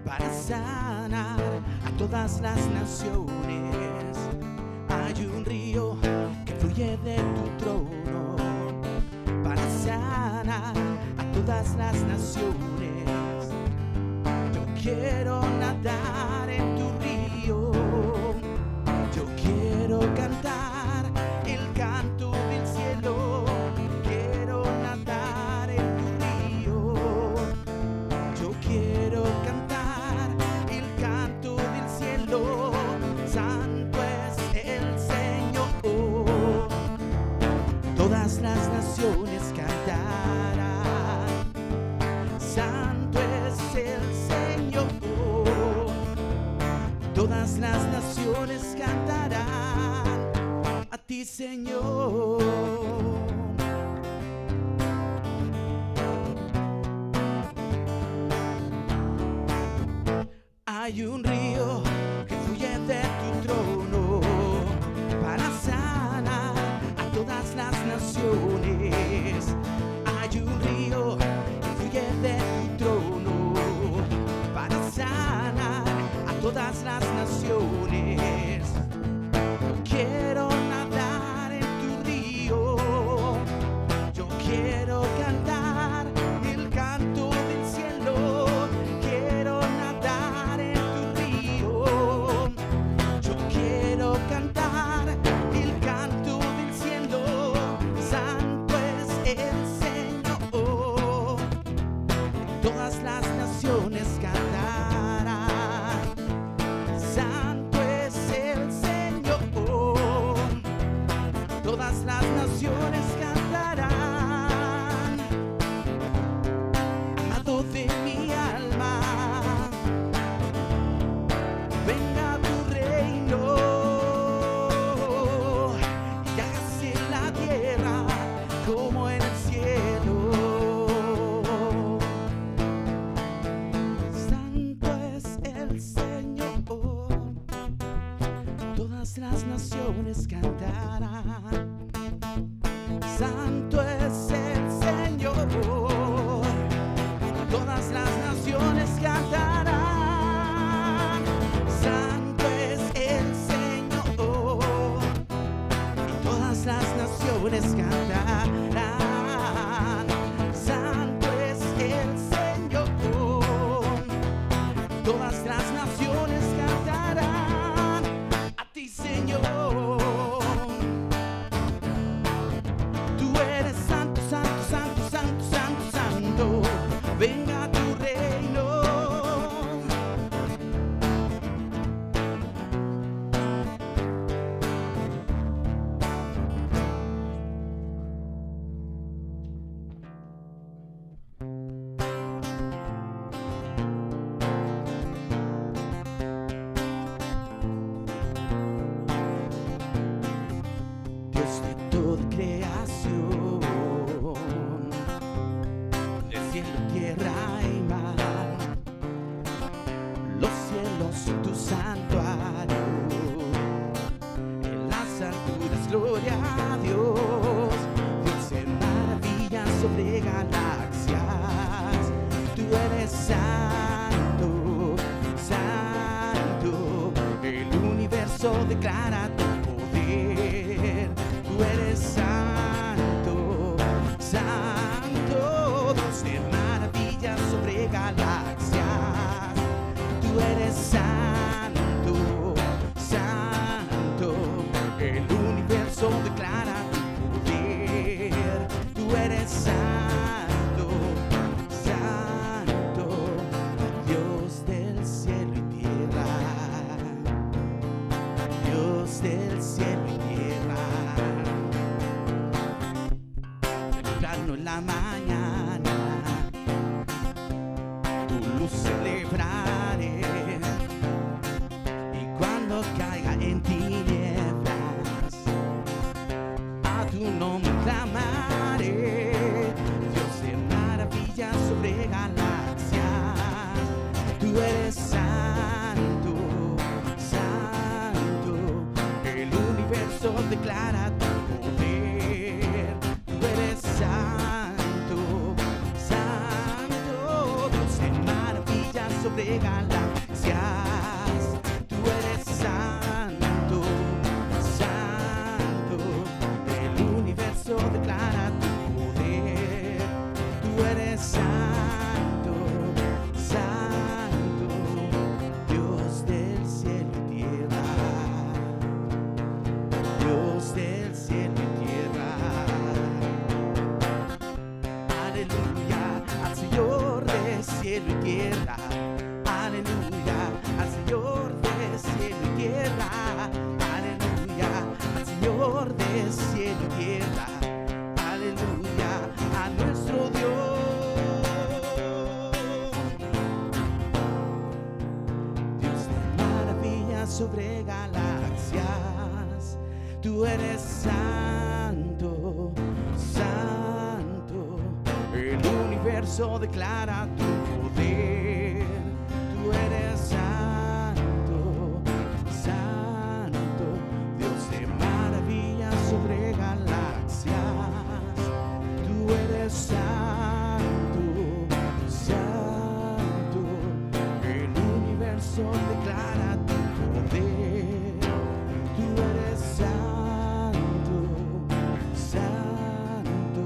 para sanar a todas las naciones. Hay un río que fluye de tu trono para sanar a todas las naciones. Yo quiero nadar en tu río, yo quiero cantar el canto del cielo. Quiero nadar en tu río, yo quiero cantar el canto del cielo. Santo es el Señor, todas las naciones cantarán. Santo es el Señor, todas las naciones cantarán a ti, Señor. Hay un río que fluye de tu trono para sanar a todas las naciones. Hay un río que fluye de tu trono para sanar a todas las naciones. Quiero nadar en tu río, yo quiero cantar el canto del cielo. Quiero nadar en tu río, yo quiero cantar el canto del cielo. Santo es el Señor, todas las naciones cantarán. Santo es el Señor, todas las naciones cantarán. Amado de mi alma, venga tu reino y hágase en la tierra como en el cielo. Santo es el Señor, todas las naciones cantarán. Santo es el Señor, todas las naciones cantarán. Santo es el Señor, y todas las naciones cantarán. Santo es el Señor, todas las naciones cantarán a ti, Señor. Tú eres santo, santo, santo, santo, santo, santo. Venga tu reino. Dios de toda creación, del cielo, tierra y mar, los cielos son tu santuario, en las alturas gloria a Dios. Dios en maravillas sobre galaxias, tú eres santo, santo, el universo declara tu poder. Tú eres santo, santo, Dios de maravillas sobre galaxias. Tú eres santo, santo, el universo declara tu poder. Tú eres santo, santo, Dios del cielo y tierra, Dios del sobre galaxias. Tú eres santo, santo. El universo declara tu poder. Tú eres santo, santo. Dios del cielo y tierra. Dios del cielo y tierra. Aleluya al Señor de cielo y tierra. Aleluya al Señor de cielo y tierra. Aleluya al Señor de cielo y tierra. Aleluya a nuestro Dios. Dios de maravillas sobre galaxias. Tú eres santo, santo. El universo declara tu poder. Tú eres santo, santo. Dios de maravillas sobre galaxias. Tú eres santo, santo. El universo declara tu poder. Tú eres santo, santo.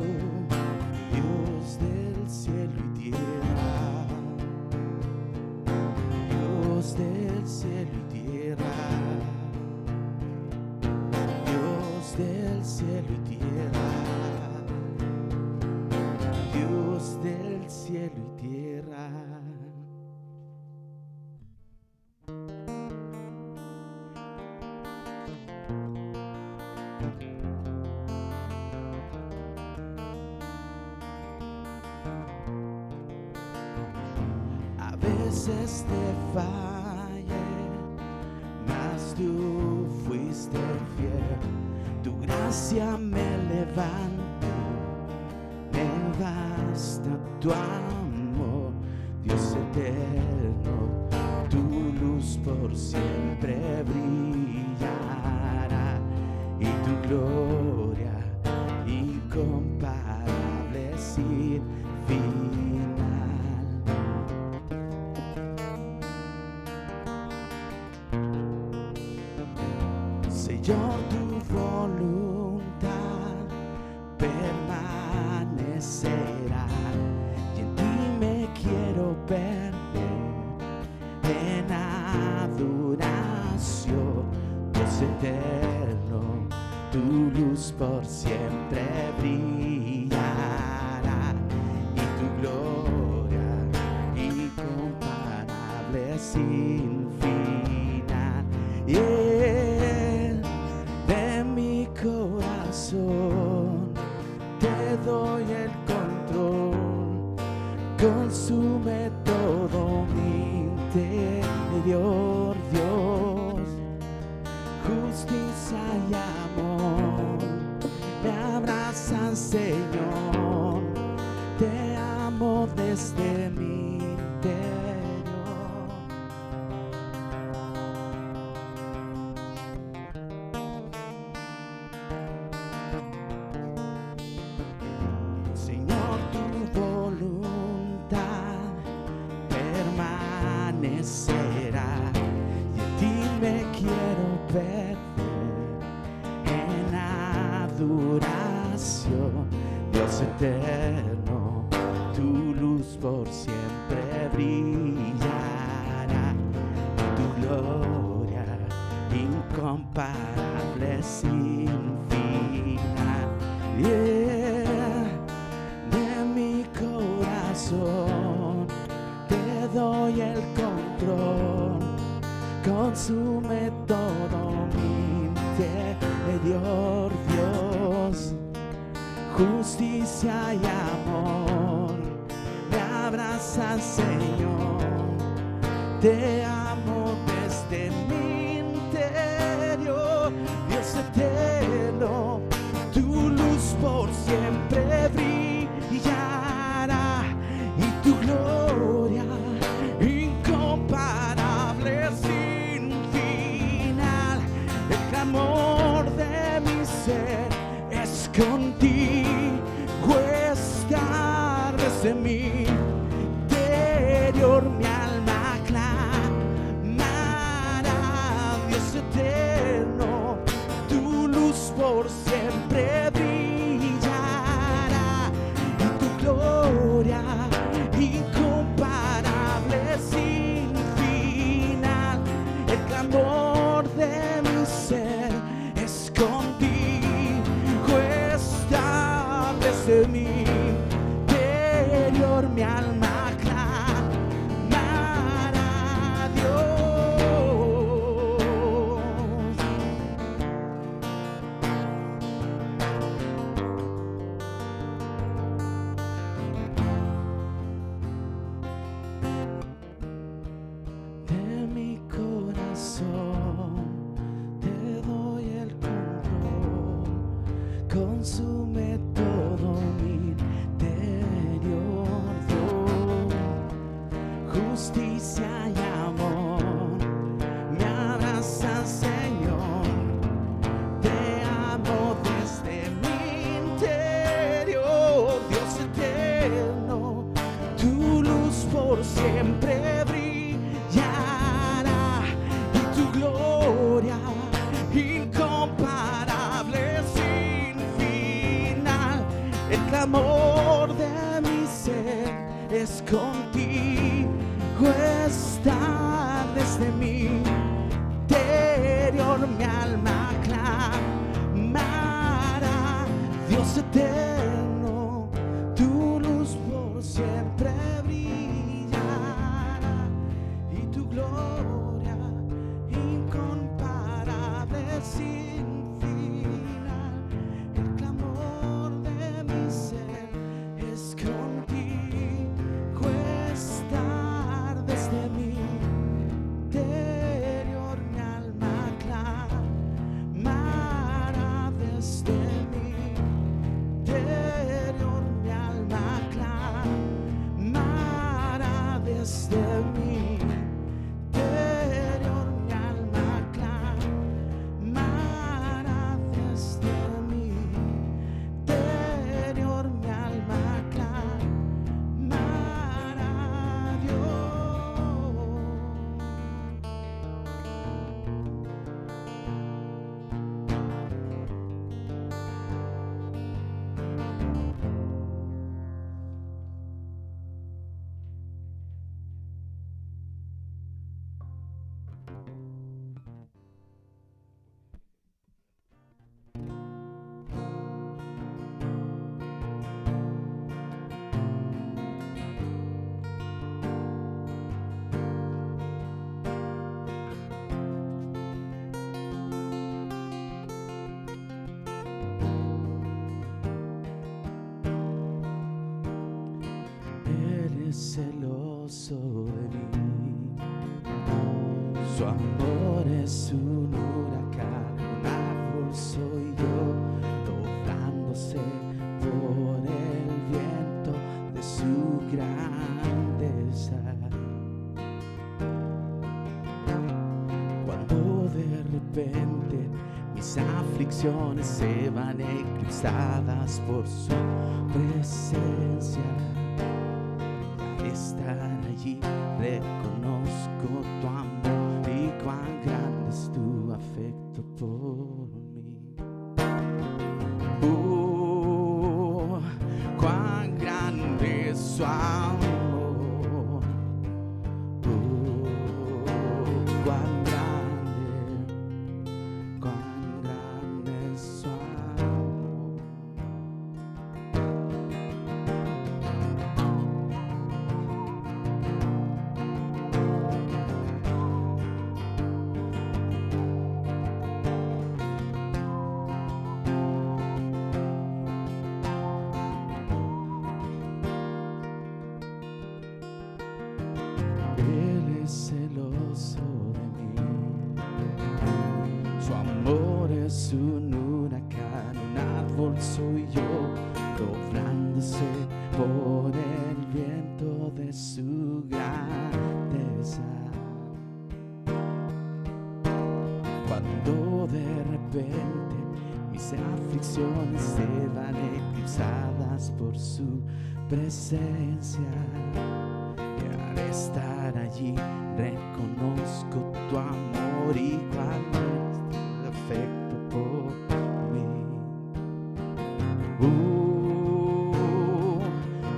Dios del cielo y tierra. Dios del cielo y tierra. Dios del cielo y tierra. Dios del cielo y tierra. A veces te fallé, mas tú fuiste fiel. Tu gracia me levanta, me basta tu amor, Dios eterno. Tu luz por siempre brillará y tu gloria incomparable sin final. Señor, tu voluntad permanecerá y en ti me quiero perder en adoración. Dios eterno, tu luz por siempre brillará y tu gloria incomparable sin final. De mi corazón te doy el control, consume todo mi interior, Dios. Justicia y amor me abrazan, Señor. Te amo desde mi interior. Señor, tu voluntad permanecerá y en ti me quiero perder en adoración. Dios eterno, tu luz por siempre brillará y tu gloria incomparable sin final. De mi corazón te doy el control, consume todo mi interior, Dios. Justicia y amor me abrazan, Señor. Te amo desde mi interior, Dios eterno. Tu luz por siempre brillará y tu gloria incomparable sin final. El clamor de mi ser es contigo estar desde mi interior. Mi alma gracia y amor me abraza, Señor. Te amo desde mi interior, Dios eterno. Tu luz por siempre brillará y tu gloria incomparable sin final. El clamor de mi ser es contigo estar desde mi interior, mi alma clamará, Dios eterno, tu luz por siempre brillará y tu gloria incomparable sin final. El clamor de mi ser es contigo estar desde mi interior, mi alma clamará desde mi interior, mi alma clamará desde mi interior, mi alma clamará desde mi interior, mi alma clamará a Dios. Él es celoso de mí, su amor es un huracán, un árbol soy yo, doblándose por el viento de su grandeza. Cuando de repente mis aflicciones se van eclipsadas por su presencia, al estar allí reconozco tu amor y cuán grande es tu afecto por mí. Cuán grande es su amor. Cuán grande es su amor. Él es celoso de mí, su amor es un huracán, un árbol soy yo, doblándose por el viento de su grandeza. Cuando de repente mis aflicciones se van eclipsadas por su presencia, y al estar allí reconozco tu amor y cuán grande es tu afecto por mí.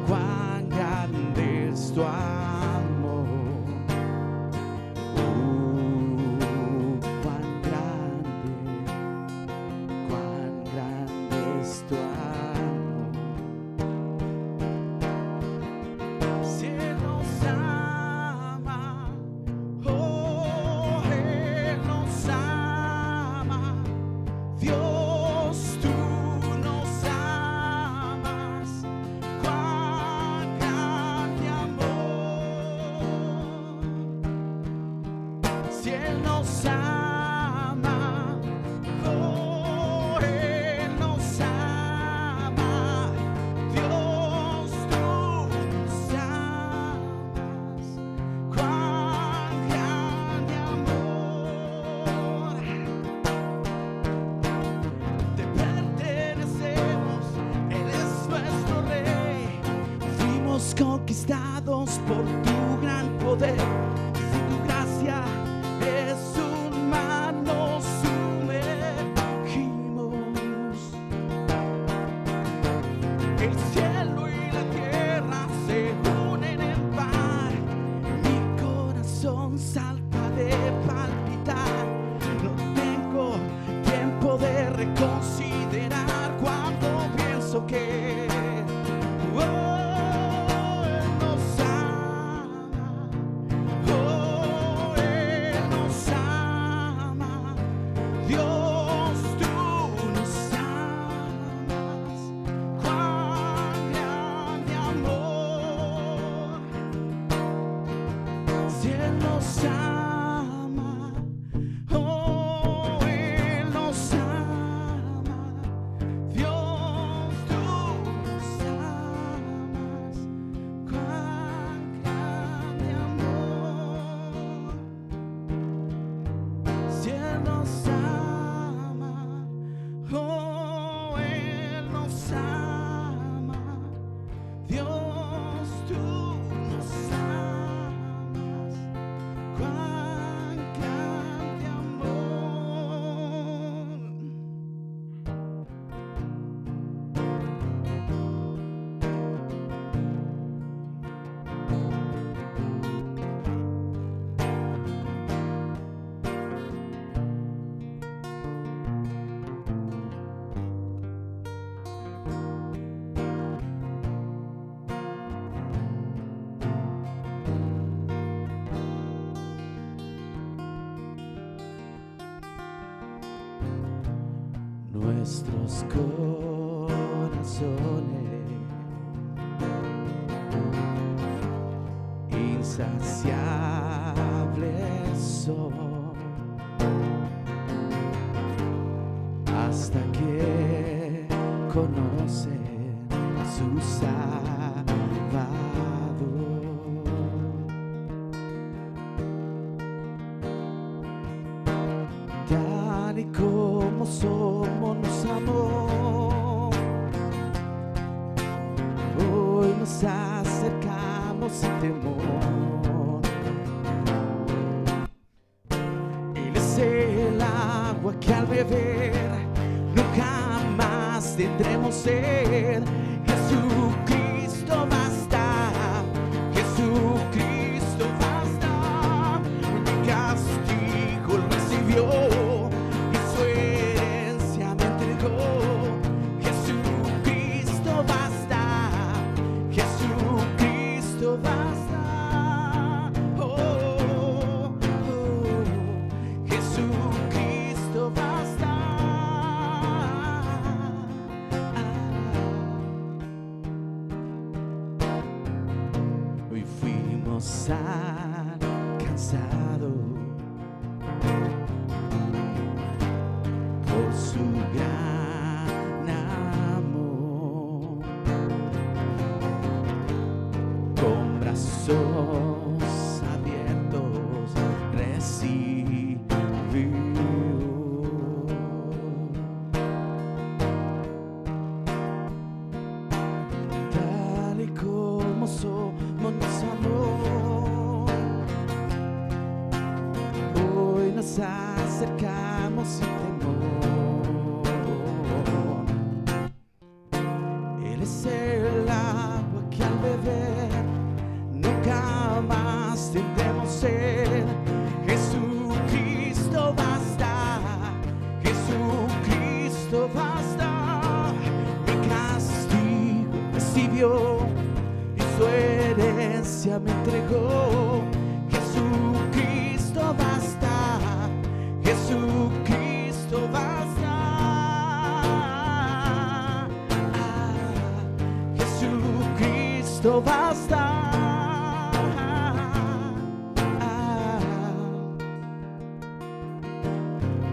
Cuán grande es tu amor. Cuán grande es tu amor. Si Él nos ama, oh, Él nos ama. Dios, tú nos amas. Cuán grande amor. Si Él nos ama, oh, Él nos ama. Dios, tú nos amas. Cuán salta de palpitar. No tengo tiempo de reconsiderar cuando pienso que Él nos ama. Oh, Él nos ama. Dios, tú nos amas. Cuán grande amor. Si Él nos ama, oh, Él nos ama. Dios, tú nos amas. Cuán grande amor. Si Él nos ama, oh, Él nos ama. Dios, tú nos amas. Cuán grande amor. Nuestros corazones insaciables son hasta que conocen a su Salvador. Tal y como somos nos amó. Hoy nos acercamos sin temor. Él es el agua que al beber nunca más tendremos sed. Jesucristo basta. Jesucristo basta. Mi castigo lo recibió. Alcanzado por su gran amor, con brazos abiertos recibió. Tal y como somos nos amó. Nos acercamos sin temor. Él es el agua que al beber nunca más tendremos sed. Jesucristo basta. Jesucristo basta. Mi castigo recibió y su herencia me entregó. Jesucristo basta. Jesucristo basta. Jesucristo basta.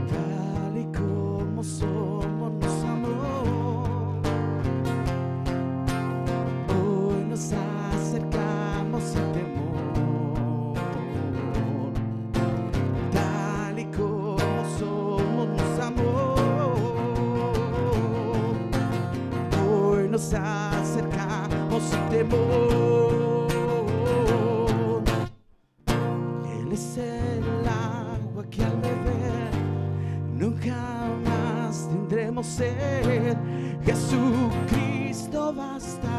Tal y como somos nos amó. Hoy nos acercamos sin temor. Tal y como somos nos amó. Hoy nos acercamos sin temor. Él es el agua que al beber nunca más tendremos sed. Jesucristo basta.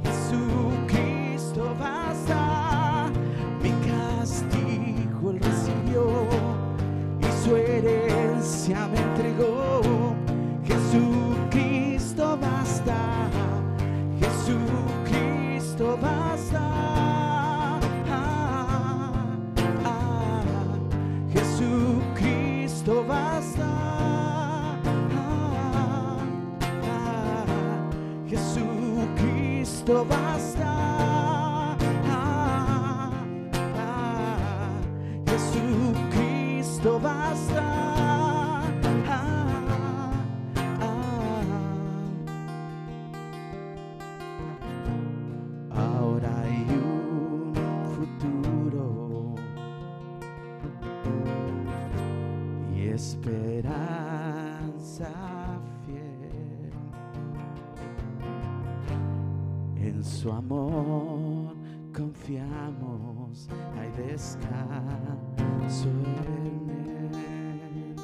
Jesucristo basta. Mi castigo Jesucristo basta. Jesucristo basta. Ahora hay un futuro y esperanza fiel. En su amor confiamos, hay descanso en él.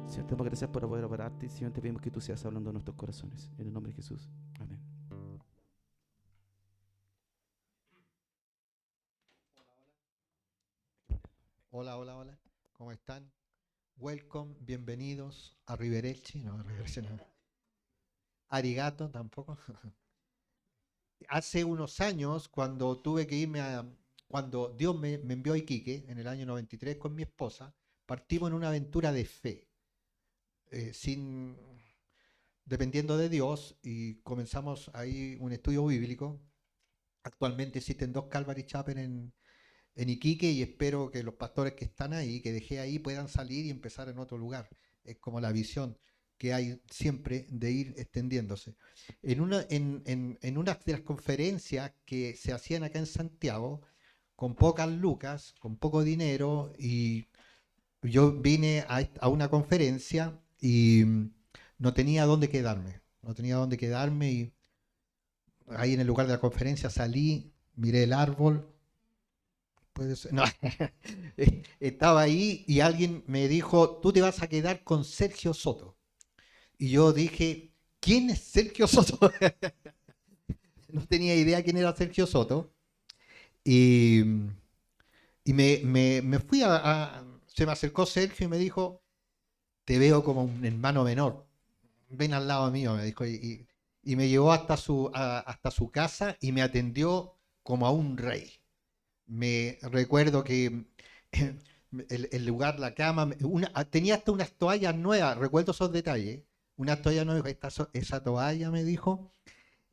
Señor, te damos gracias por poder operarte. Señor, te pedimos que tú seas hablando a nuestros corazones. En el nombre de Jesús. Amén. Hola, hola, hola. ¿Cómo están? Welcome, bienvenidos a Riverelchi. No, Riverelchi no. Arigato tampoco. Hace unos años, cuando tuve que irme cuando Dios me envió a Iquique, en el año 93, con mi esposa, partimos en una aventura de fe, sin, dependiendo de Dios, y comenzamos ahí un estudio bíblico. Actualmente existen 2 Calvary Chapel en Iquique y espero que los pastores que están ahí, que dejé ahí, puedan salir y empezar en otro lugar. Es como la visión que hay siempre de ir extendiéndose. En una de las conferencias que se hacían acá en Santiago, con pocas lucas, con poco dinero, y yo vine a una conferencia y no tenía dónde quedarme. No tenía dónde quedarme y ahí en el lugar de la conferencia salí, miré el árbol. Puede ser, no. Estaba ahí y alguien me dijo, tú te vas a quedar con Sergio Soto. Y yo dije, ¿quién es Sergio Soto? No tenía idea quién era Sergio Soto. Y, y me fui se me acercó Sergio y me dijo, te veo como un hermano menor. Ven al lado mío, me dijo. Y me llevó hasta su casa y me atendió como a un rey. Me recuerdo que el lugar, la cama, tenía hasta unas toallas nuevas, recuerdo esos detalles. Una toalla nueva, esa toalla me dijo,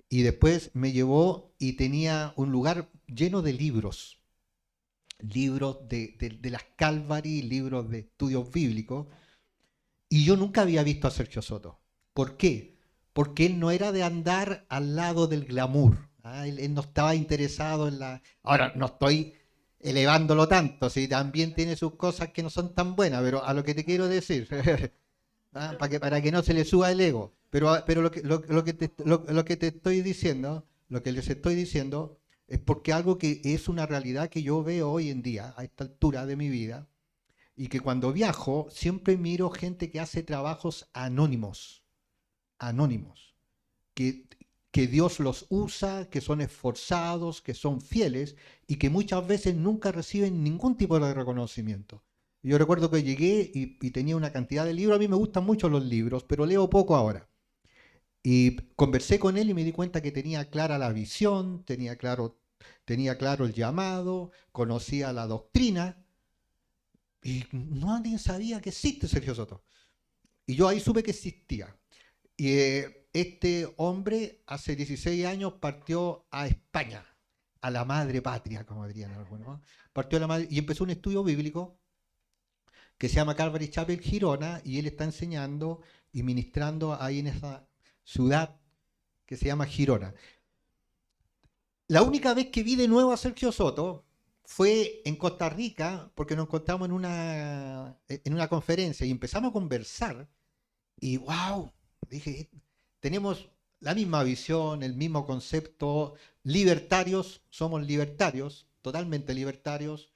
y después me llevó y tenía un lugar lleno de libros, libros de las Calvary, libros de estudios bíblicos, y yo nunca había visto a Sergio Soto. ¿Por qué? Porque él no era de andar al lado del glamour. Él no estaba interesado en la... Ahora, no estoy elevándolo tanto, si también tiene sus cosas que no son tan buenas, pero a lo que te quiero decir, para que no se le suba el ego. Pero lo que te estoy diciendo, lo que les estoy diciendo, es porque algo que es una realidad que yo veo hoy en día, a esta altura de mi vida, y que cuando viajo siempre miro gente que hace trabajos anónimos, anónimos, que, que Dios los usa, que son esforzados, que son fieles y que muchas veces nunca reciben ningún tipo de reconocimiento. Yo recuerdo que llegué y tenía una cantidad de libros, a mí me gustan mucho los libros, pero leo poco ahora. Y conversé con él y me di cuenta que tenía clara la visión, tenía claro el llamado, conocía la doctrina, y nadie sabía que existe Sergio Soto. Y yo ahí supe que existía. Y este hombre hace 16 años partió a España, a la madre patria, como dirían algunos, ¿no? Partió a la madre y empezó un estudio bíblico que se llama Calvary Chapel Girona, y él está enseñando y ministrando ahí en esa ciudad que se llama Girona. La única vez que vi de nuevo a Sergio Soto fue en Costa Rica, porque nos encontramos en una conferencia y empezamos a conversar. Y wow, dije, tenemos la misma visión, el mismo concepto, libertarios, somos libertarios, totalmente libertarios,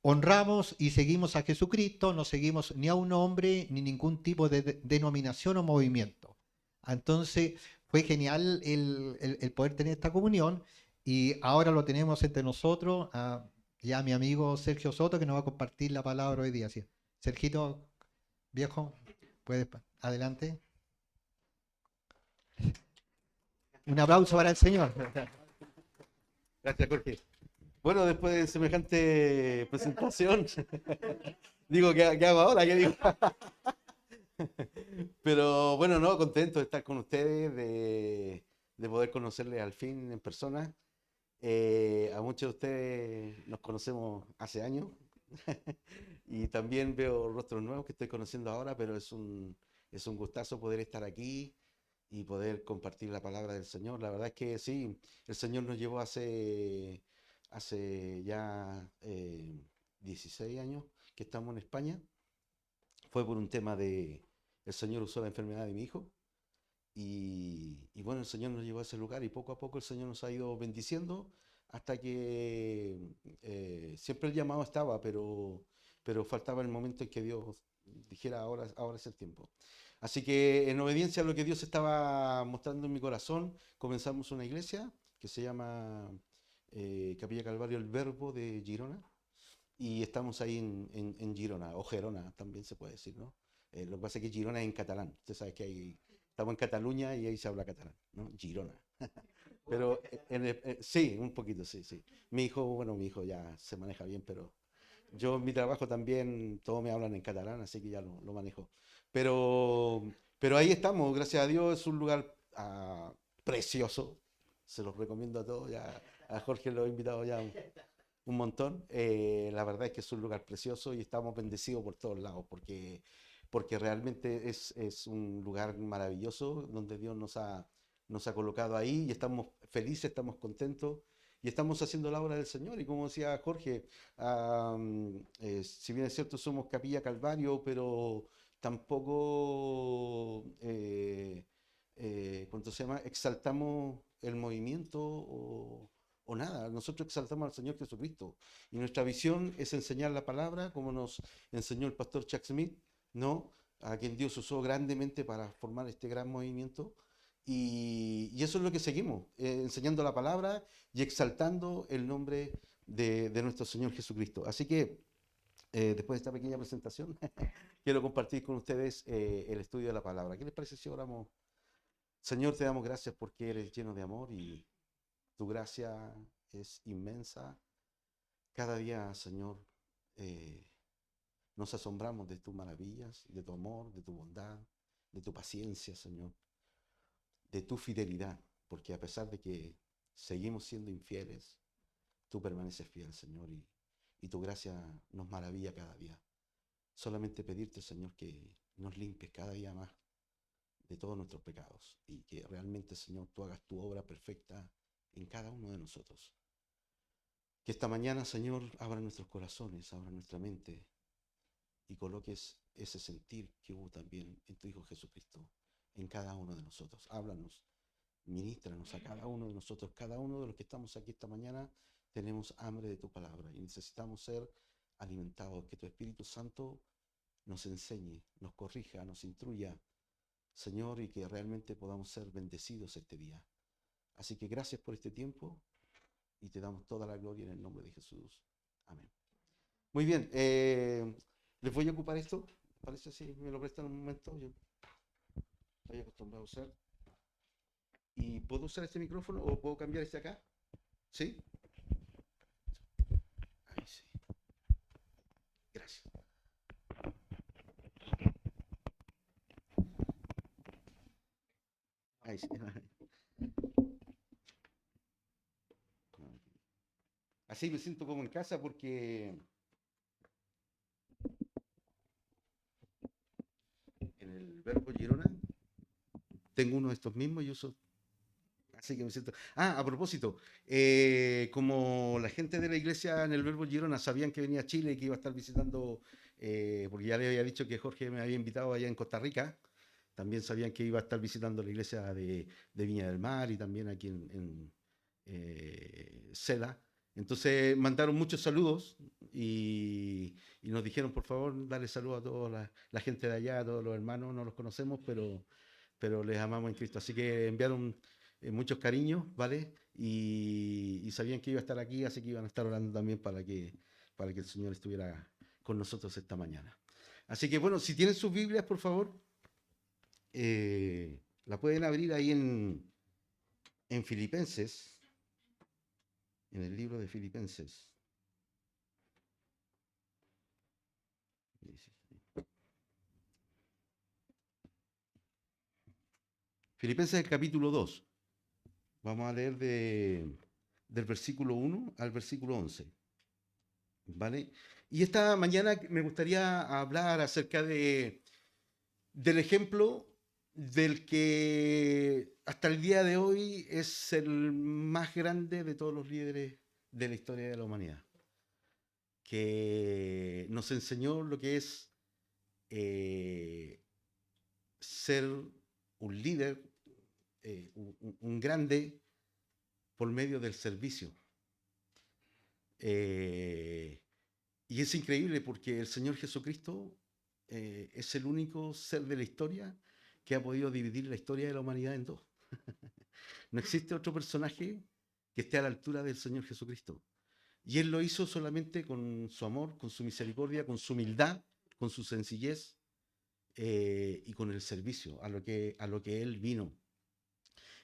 honramos y seguimos a Jesucristo, no seguimos ni a un hombre ni ningún tipo de denominación o movimiento. Entonces fue genial el poder tener esta comunión, y ahora lo tenemos entre nosotros, ya mi amigo Sergio Soto, que nos va a compartir la palabra hoy día. ¿Sí? Sergito, viejo, puedes, adelante. Un aplauso para el Señor. Gracias, Jorge. Bueno, después de semejante presentación, digo, ¿qué hago ahora? ¿Qué digo? Pero bueno, no, contento de estar con ustedes, de poder conocerles al fin en persona. A muchos de ustedes nos conocemos hace años y también veo rostros nuevos que estoy conociendo ahora, pero es un gustazo poder estar aquí y poder compartir la palabra del Señor. La verdad es que sí, el Señor nos llevó hace ya 16 años que estamos en España. Fue por un tema el Señor usó la enfermedad de mi hijo y bueno, el Señor nos llevó a ese lugar y poco a poco el Señor nos ha ido bendiciendo hasta que siempre el llamado estaba, pero faltaba el momento en que Dios dijera ahora es el tiempo. Así que en obediencia a lo que Dios estaba mostrando en mi corazón, comenzamos una iglesia que se llama Capilla Calvario El Verbo de Girona y estamos ahí en Girona, o Gerona también se puede decir, ¿no? Lo que pasa es que Girona es en catalán. Usted sabe que estamos en Cataluña y ahí se habla catalán, ¿no? Girona. Pero sí, un poquito, sí, sí. Mi hijo ya se maneja bien, pero yo en mi trabajo también todos me hablan en catalán, así que ya lo manejo. Pero, pero ahí estamos, gracias a Dios, es un lugar precioso. Se los recomiendo a todos. Ya, a Jorge lo he invitado ya un montón. La verdad es que es un lugar precioso y estamos bendecidos por todos lados porque realmente es un lugar maravilloso donde Dios nos ha colocado ahí y estamos felices, estamos contentos y estamos haciendo la obra del Señor. Y como decía Jorge, si bien es cierto somos Capilla Calvario, pero tampoco, ¿cuánto se llama? Exaltamos el movimiento o nada. Nosotros exaltamos al Señor Jesucristo. Y nuestra visión es enseñar la palabra, como nos enseñó el pastor Chuck Smith, ¿no? A quien Dios usó grandemente para formar este gran movimiento. Y eso es lo que seguimos, enseñando la palabra y exaltando el nombre de nuestro Señor Jesucristo. Así que después de esta pequeña presentación, quiero compartir con ustedes el estudio de la palabra. ¿Qué les parece si oramos? Señor, te damos gracias porque eres lleno de amor y tu gracia es inmensa. Cada día, Señor, eh, nos asombramos de tus maravillas, de tu amor, de tu bondad, de tu paciencia, Señor, de tu fidelidad, porque a pesar de que seguimos siendo infieles, tú permaneces fiel, Señor, y tu gracia nos maravilla cada día. Solamente pedirte, Señor, que nos limpies cada día más de todos nuestros pecados y que realmente, Señor, tú hagas tu obra perfecta en cada uno de nosotros. Que esta mañana, Señor, abra nuestros corazones, abra nuestra mente y coloques ese sentir que hubo también en tu Hijo Jesucristo en cada uno de nosotros. Háblanos, ministranos a cada uno de nosotros, cada uno de los que estamos aquí esta mañana, tenemos hambre de tu palabra y necesitamos ser alimentados, que tu Espíritu Santo nos enseñe, nos corrija, nos instruya, Señor, y que realmente podamos ser bendecidos este día. Así que gracias por este tiempo y te damos toda la gloria en el nombre de Jesús. Amén. Muy bien, les voy a ocupar esto. Parece si me lo prestan un momento. Yo estoy acostumbrado a usar. ¿Y puedo usar este micrófono o puedo cambiar este acá? ¿Sí? Ahí sí. Gracias. Ahí sí. Así me siento como en casa porque en el Verbo Girona tengo uno de estos mismos y uso. Así que me siento. Ah, a propósito, como la gente de la iglesia en el Verbo Girona sabían que venía a Chile y que iba a estar visitando, porque ya le había dicho que Jorge me había invitado allá en Costa Rica, también sabían que iba a estar visitando la iglesia de Viña del Mar y también aquí en Cela. Entonces mandaron muchos saludos y nos dijeron, por favor, darle saludos a toda la gente de allá, a todos los hermanos, no los conocemos, pero les amamos en Cristo. Así que enviaron muchos cariños, ¿vale? Y sabían que iba a estar aquí, así que iban a estar orando también para que el Señor estuviera con nosotros esta mañana. Así que bueno, si tienen sus Biblias, por favor, la pueden abrir ahí en Filipenses, en el libro de Filipenses. Filipenses el capítulo 2. Vamos a leer del versículo 1 al versículo 11. ¿Vale? Y esta mañana me gustaría hablar acerca del ejemplo del que hasta el día de hoy es el más grande de todos los líderes de la historia de la humanidad, que nos enseñó lo que es ser un líder, un grande, por medio del servicio. Y es increíble porque el Señor Jesucristo es el único ser de la historia que ha podido dividir la historia de la humanidad en dos. No existe otro personaje que esté a la altura del Señor Jesucristo. Y Él lo hizo solamente con su amor, con su misericordia, con su humildad, con su sencillez y con el servicio a lo que Él vino.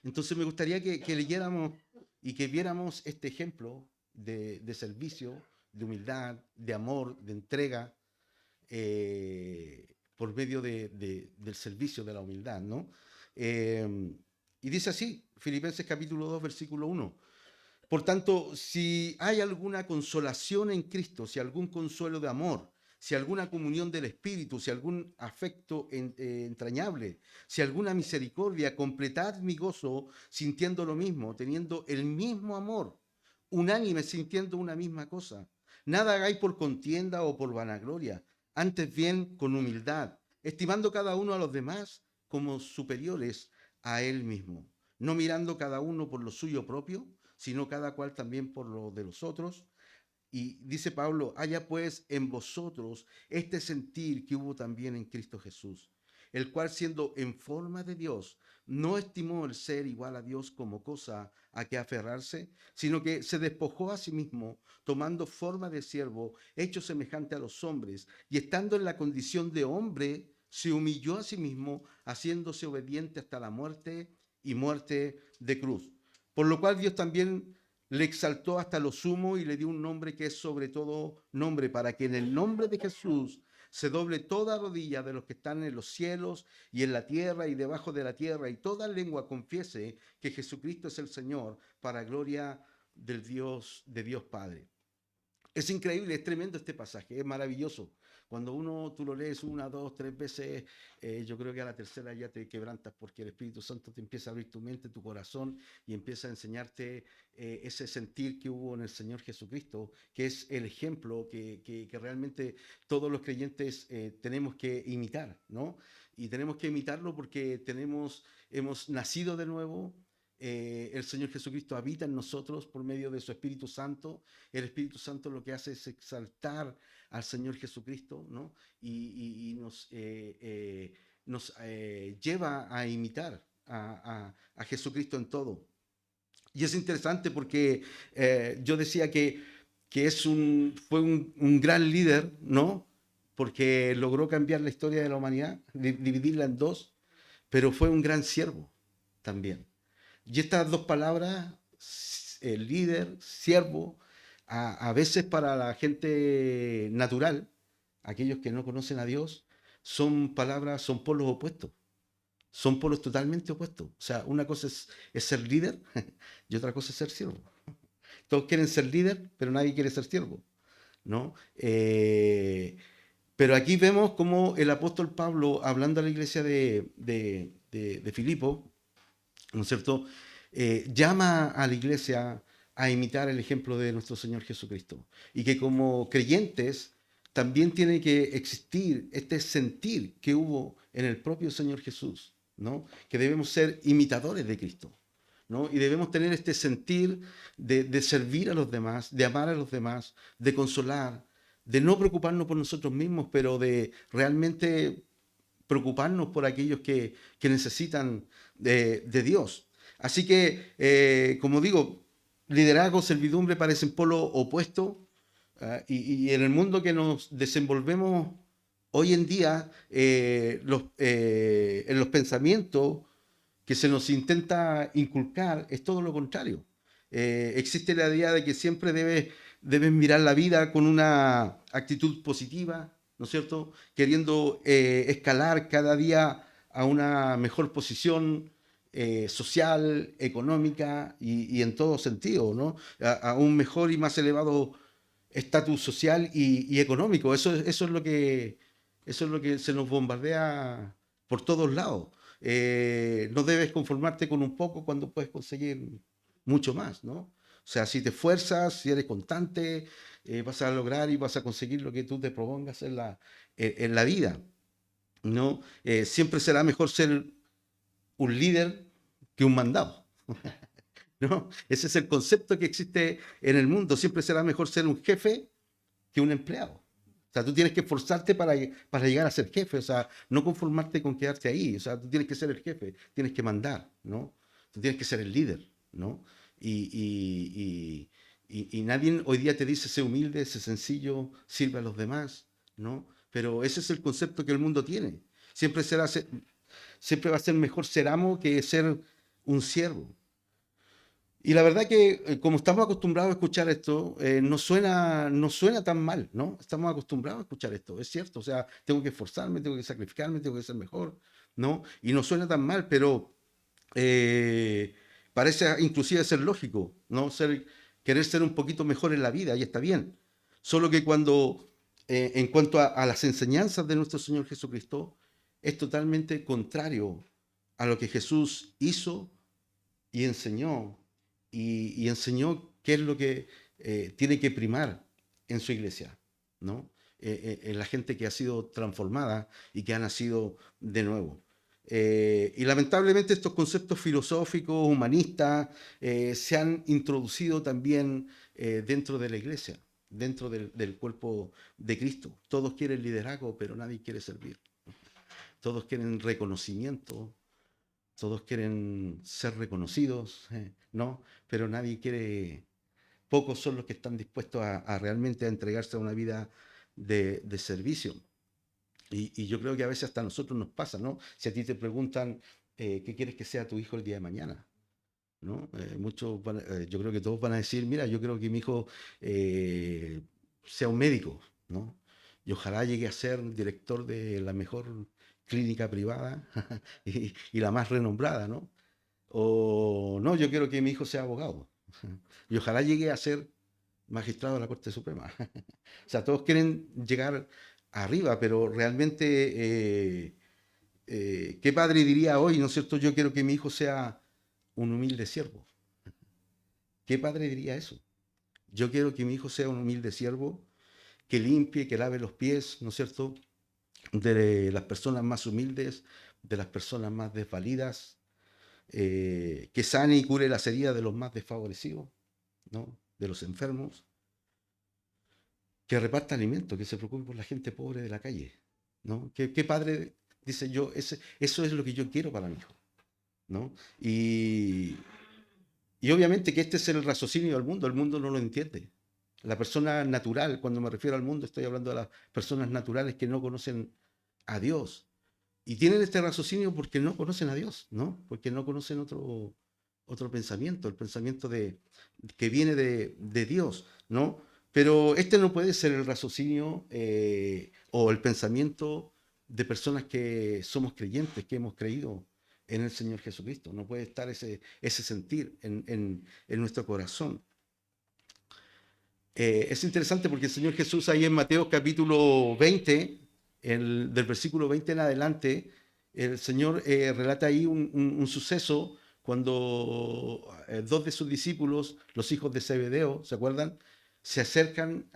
Entonces me gustaría que leyéramos y que viéramos este ejemplo de servicio, de humildad, de amor, de entrega, por medio del servicio, de la humildad, ¿no? Y dice así, Filipenses capítulo 2, versículo 1. Por tanto, si hay alguna consolación en Cristo, si algún consuelo de amor, si alguna comunión del Espíritu, si algún afecto entrañable, si alguna misericordia, completad mi gozo sintiendo lo mismo, teniendo el mismo amor, unánime, sintiendo una misma cosa. Nada hagáis por contienda o por vanagloria, antes bien con humildad, estimando cada uno a los demás como superiores a él mismo, no mirando cada uno por lo suyo propio, sino cada cual también por lo de los otros. Y dice Pablo, haya pues en vosotros este sentir que hubo también en Cristo Jesús, el cual siendo en forma de Dios, no estimó el ser igual a Dios como cosa a que aferrarse, sino que se despojó a sí mismo, tomando forma de siervo, hecho semejante a los hombres, y estando en la condición de hombre, se humilló a sí mismo, haciéndose obediente hasta la muerte y muerte de cruz. Por lo cual Dios también le exaltó hasta lo sumo y le dio un nombre que es sobre todo nombre, para que en el nombre de Jesús se doble toda rodilla de los que están en los cielos y en la tierra y debajo de la tierra, y toda lengua confiese que Jesucristo es el Señor, para gloria de Dios Padre. Es increíble, es tremendo este pasaje, es maravilloso. Cuando tú lo lees 1, 2, 3 veces, yo creo que a la tercera ya te quebrantas, porque el Espíritu Santo te empieza a abrir tu mente, tu corazón, y empieza a enseñarte ese sentir que hubo en el Señor Jesucristo, que es el ejemplo que realmente todos los creyentes tenemos que imitar, ¿no? Y tenemos que imitarlo porque hemos nacido de nuevo. El Señor Jesucristo habita en nosotros por medio de su Espíritu Santo. El Espíritu Santo lo que hace es exaltar al Señor Jesucristo, ¿no? Y nos lleva a imitar a Jesucristo en todo. Y es interesante porque yo decía que fue un gran líder, ¿no? Porque logró cambiar la historia de la humanidad, dividirla en dos, pero fue un gran siervo también. Y estas dos palabras, líder, siervo, a veces para la gente natural, aquellos que no conocen a Dios, son polos opuestos. Son polos totalmente opuestos. O sea, una cosa es ser líder y otra cosa es ser siervo. Todos quieren ser líder, pero nadie quiere ser siervo, ¿no? Pero aquí vemos cómo el apóstol Pablo, hablando a la iglesia de Filipo, ¿no es cierto?, llama a la iglesia a imitar el ejemplo de nuestro Señor Jesucristo. Y que como creyentes también tiene que existir este sentir que hubo en el propio Señor Jesús, ¿no? Que debemos ser imitadores de Cristo, ¿no? Y debemos tener este sentir de servir a los demás, de amar a los demás, de consolar, de no preocuparnos por nosotros mismos, pero de realmente preocuparnos por aquellos que necesitan de Dios. Así que, como digo, liderazgo, servidumbre parecen polos opuestos, y en el mundo que nos desenvolvemos hoy en día, en los pensamientos que se nos intenta inculcar, es todo lo contrario. Existe la idea de que siempre debes mirar la vida con una actitud positiva, ¿no es cierto?, queriendo escalar cada día a una mejor posición, social, económica y en todo sentido, ¿no? A un mejor y más elevado estatus social y económico. Eso es lo que se nos bombardea por todos lados. No debes conformarte con un poco cuando puedes conseguir mucho más, ¿no? O sea, si te esfuerzas, si eres constante, vas a lograr y vas a conseguir lo que tú te propongas en la vida, ¿no? Siempre será mejor ser un líder que un mandado, ¿no? Ese es el concepto que existe en el mundo. Siempre será mejor ser un jefe que un empleado. O sea, tú tienes que esforzarte para llegar a ser jefe, o sea, no conformarte con quedarte ahí, o sea, tú tienes que ser el jefe, tienes que mandar, ¿no? Tú tienes que ser el líder, ¿no? Y nadie hoy día te dice, sé humilde, sé sencillo, sirve a los demás, ¿no? Pero ese es el concepto que el mundo tiene. Siempre siempre va a ser mejor ser amo que ser un siervo. Y la verdad que como estamos acostumbrados a escuchar esto, no suena tan mal, ¿no? Estamos acostumbrados a escuchar esto, es cierto. O sea, tengo que esforzarme, tengo que sacrificarme, tengo que ser mejor, ¿no? Y no suena tan mal, pero parece inclusive ser lógico, ¿no? Querer ser un poquito mejor en la vida, y está bien. Solo que en cuanto a las enseñanzas de nuestro Señor Jesucristo, es totalmente contrario a lo que Jesús hizo y enseñó, y enseñó qué es lo que tiene que primar en su iglesia, ¿no? En la gente que ha sido transformada y que ha nacido de nuevo. Y lamentablemente estos conceptos filosóficos, humanistas, se han introducido también dentro de la iglesia, dentro del cuerpo de Cristo. Todos quieren liderazgo, pero nadie quiere servir. Todos quieren reconocimiento, todos quieren ser reconocidos, ¿no? Pero nadie quiere, pocos son los que están dispuestos a realmente a entregarse a una vida de servicio. Y yo creo que a veces hasta a nosotros nos pasa, ¿no? Si a ti te preguntan, ¿qué quieres que sea tu hijo el día de mañana? ¿No? Yo creo que todos van a decir, mira, yo creo que mi hijo sea un médico, ¿no? Y ojalá llegue a ser director de la mejor clínica privada y la más renombrada, ¿no? O no, yo quiero que mi hijo sea abogado. Y ojalá llegue a ser magistrado de la Corte Suprema. O sea, todos quieren llegar arriba, pero realmente, ¿qué padre diría hoy, no es cierto? Yo quiero que mi hijo sea un humilde siervo. ¿Qué padre diría eso? Yo quiero que mi hijo sea un humilde siervo, que limpie, que lave los pies, ¿no es cierto?, de las personas más humildes, de las personas más desvalidas, que sane y cure las heridas de los más desfavorecidos, ¿no?, de los enfermos, que reparta alimentos, que se preocupe por la gente pobre de la calle, ¿no? ¿Qué padre dice yo, eso es lo que yo quiero para mi hijo, ¿no? Y obviamente que este es el raciocinio del mundo, el mundo no lo entiende. La persona natural, cuando me refiero al mundo, estoy hablando de las personas naturales que no conocen a Dios. Y tienen este raciocinio porque no conocen a Dios, ¿no? Porque no conocen otro pensamiento, el pensamiento que viene de Dios, ¿no? Pero este no puede ser el raciocinio o el pensamiento de personas que somos creyentes, que hemos creído en el Señor Jesucristo. No puede estar ese sentir en nuestro corazón. Es interesante porque el Señor Jesús ahí en Mateo capítulo 20, del versículo 20 en adelante, el Señor relata ahí un suceso cuando dos de sus discípulos, los hijos de Zebedeo, ¿se acuerdan?, se acercan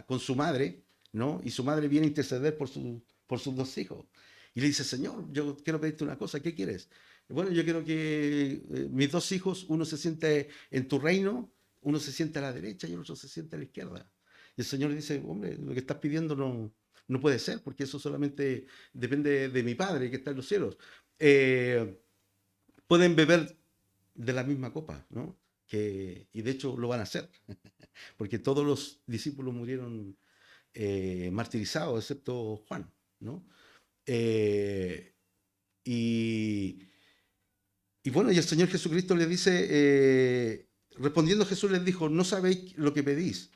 con su madre, ¿no? Y su madre viene a interceder por sus dos hijos. Y le dice, Señor, yo quiero pedirte una cosa, ¿qué quieres? Bueno, yo quiero que mis dos hijos, uno se siente en tu reino, uno se siente a la derecha y el otro se siente a la izquierda. Y el Señor dice, hombre, lo que estás pidiendo no puede ser, porque eso solamente depende de mi Padre que está en los cielos. Pueden beber de la misma copa, ¿no? Y de hecho lo van a hacer, porque todos los discípulos murieron martirizados, excepto Juan, ¿no? Eh, y, y bueno, y el Señor Jesucristo les dice, respondiendo Jesús les dijo, no sabéis lo que pedís.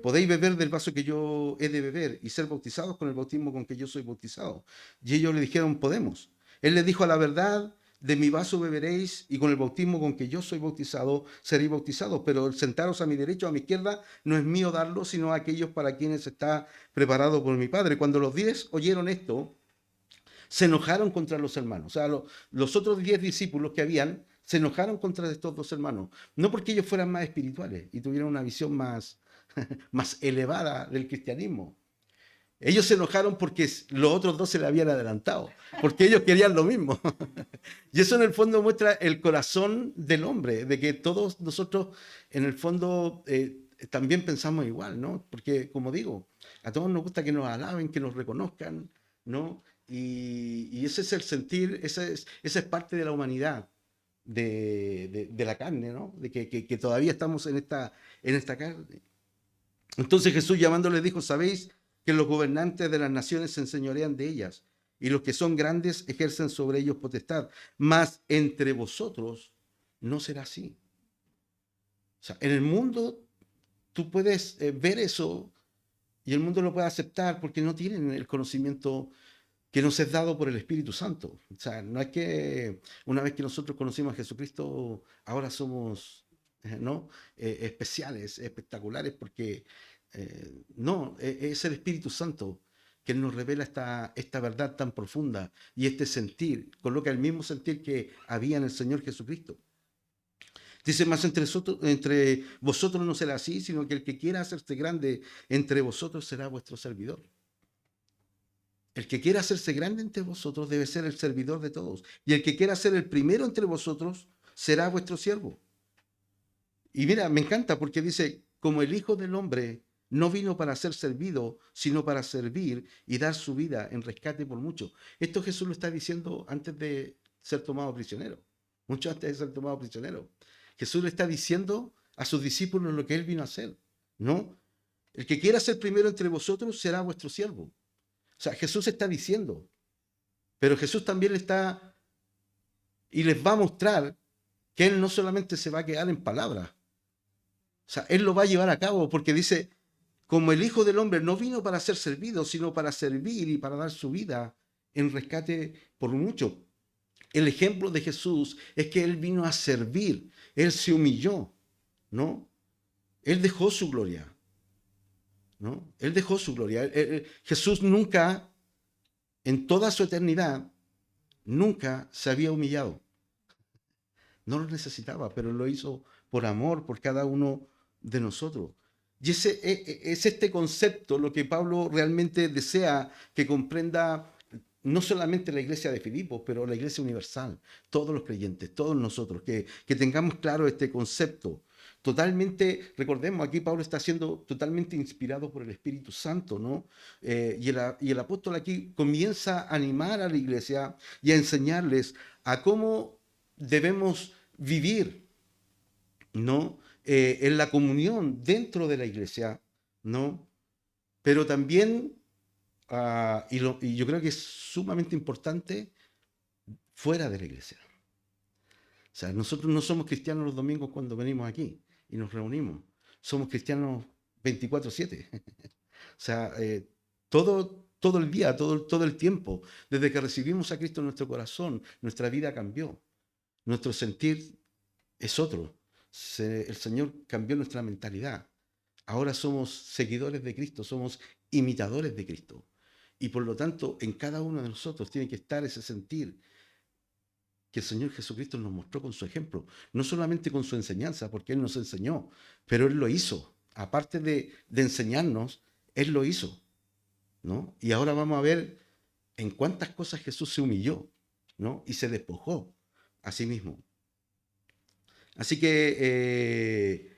Podéis beber del vaso que yo he de beber y ser bautizados con el bautismo con que yo soy bautizado. Y ellos le dijeron, podemos. Él les dijo, a la verdad, de mi vaso beberéis y con el bautismo con que yo soy bautizado seréis bautizados, pero el sentaros a mi derecha o a mi izquierda no es mío darlo, sino a aquellos para quienes está preparado por mi Padre. Cuando los 10 oyeron esto, se enojaron contra los hermanos. O sea, los otros 10 discípulos que habían se enojaron contra estos dos hermanos. No porque ellos fueran más espirituales y tuvieran una visión más, más elevada del cristianismo. Ellos se enojaron porque los otros dos se le habían adelantado, porque ellos querían lo mismo. Y eso en el fondo muestra el corazón del hombre, de que todos nosotros en el fondo también pensamos igual, ¿no? Porque, como digo, a todos nos gusta que nos alaben, que nos reconozcan, ¿no? Y ese es el sentir, esa es parte de la humanidad, de la carne, ¿no? De que todavía estamos en esta carne. Entonces Jesús llamándoles dijo, ¿sabéis que los gobernantes de las naciones se enseñorean de ellas y los que son grandes ejercen sobre ellos potestad? Mas entre vosotros no será así. O sea, en el mundo tú puedes ver eso y el mundo lo puede aceptar porque no tienen el conocimiento que nos es dado por el Espíritu Santo. O sea, no es que una vez que nosotros conocimos a Jesucristo, ahora somos ¿no? Especiales, espectaculares, porque no, es el Espíritu Santo que nos revela esta verdad tan profunda y este sentir, coloca el mismo sentir que había en el Señor Jesucristo. Dice, más entre vosotros no será así, sino que el que quiera hacerse grande entre vosotros será vuestro servidor. El que quiera hacerse grande entre vosotros debe ser el servidor de todos. Y el que quiera ser el primero entre vosotros será vuestro siervo. Y mira, me encanta porque dice, como el Hijo del Hombre no vino para ser servido, sino para servir y dar su vida en rescate por muchos. Esto Jesús lo está diciendo antes de ser tomado prisionero. Mucho antes de ser tomado prisionero. Jesús le está diciendo a sus discípulos lo que él vino a hacer, ¿no? El que quiera ser primero entre vosotros será vuestro siervo. O sea, Jesús está diciendo, pero Jesús también le está y les va a mostrar que Él no solamente se va a quedar en palabras, o sea, Él lo va a llevar a cabo porque dice, como el Hijo del Hombre no vino para ser servido, sino para servir y para dar su vida en rescate por mucho. El ejemplo de Jesús es que Él vino a servir, Él se humilló, ¿no? Él dejó su gloria. ¿No? Él dejó su gloria. Jesús nunca, en toda su eternidad, nunca se había humillado. No lo necesitaba, pero lo hizo por amor, por cada uno de nosotros. Y ese es este concepto lo que Pablo realmente desea que comprenda no solamente la iglesia de Filipos, pero la iglesia universal, todos los creyentes, todos nosotros, que tengamos claro este concepto. Totalmente, recordemos, aquí Pablo está siendo totalmente inspirado por el Espíritu Santo, ¿no? Y el apóstol aquí comienza a animar a la iglesia y a enseñarles a cómo debemos vivir, ¿no? En la comunión dentro de la iglesia, ¿no? Pero también, y yo creo que es sumamente importante, fuera de la iglesia. O sea, nosotros no somos cristianos los domingos cuando venimos aquí y nos reunimos. Somos cristianos 24/7. O sea, todo el día, todo el tiempo. Desde que recibimos a Cristo en nuestro corazón, nuestra vida cambió. Nuestro sentir es otro. El Señor cambió nuestra mentalidad. Ahora somos seguidores de Cristo, somos imitadores de Cristo. Y por lo tanto, en cada uno de nosotros tiene que estar ese sentir que el Señor Jesucristo nos mostró con su ejemplo, no solamente con su enseñanza, porque Él nos enseñó, pero Él lo hizo. Aparte de enseñarnos, Él lo hizo, ¿no? Y ahora vamos a ver en cuántas cosas Jesús se humilló, ¿no? Y se despojó a sí mismo. Así que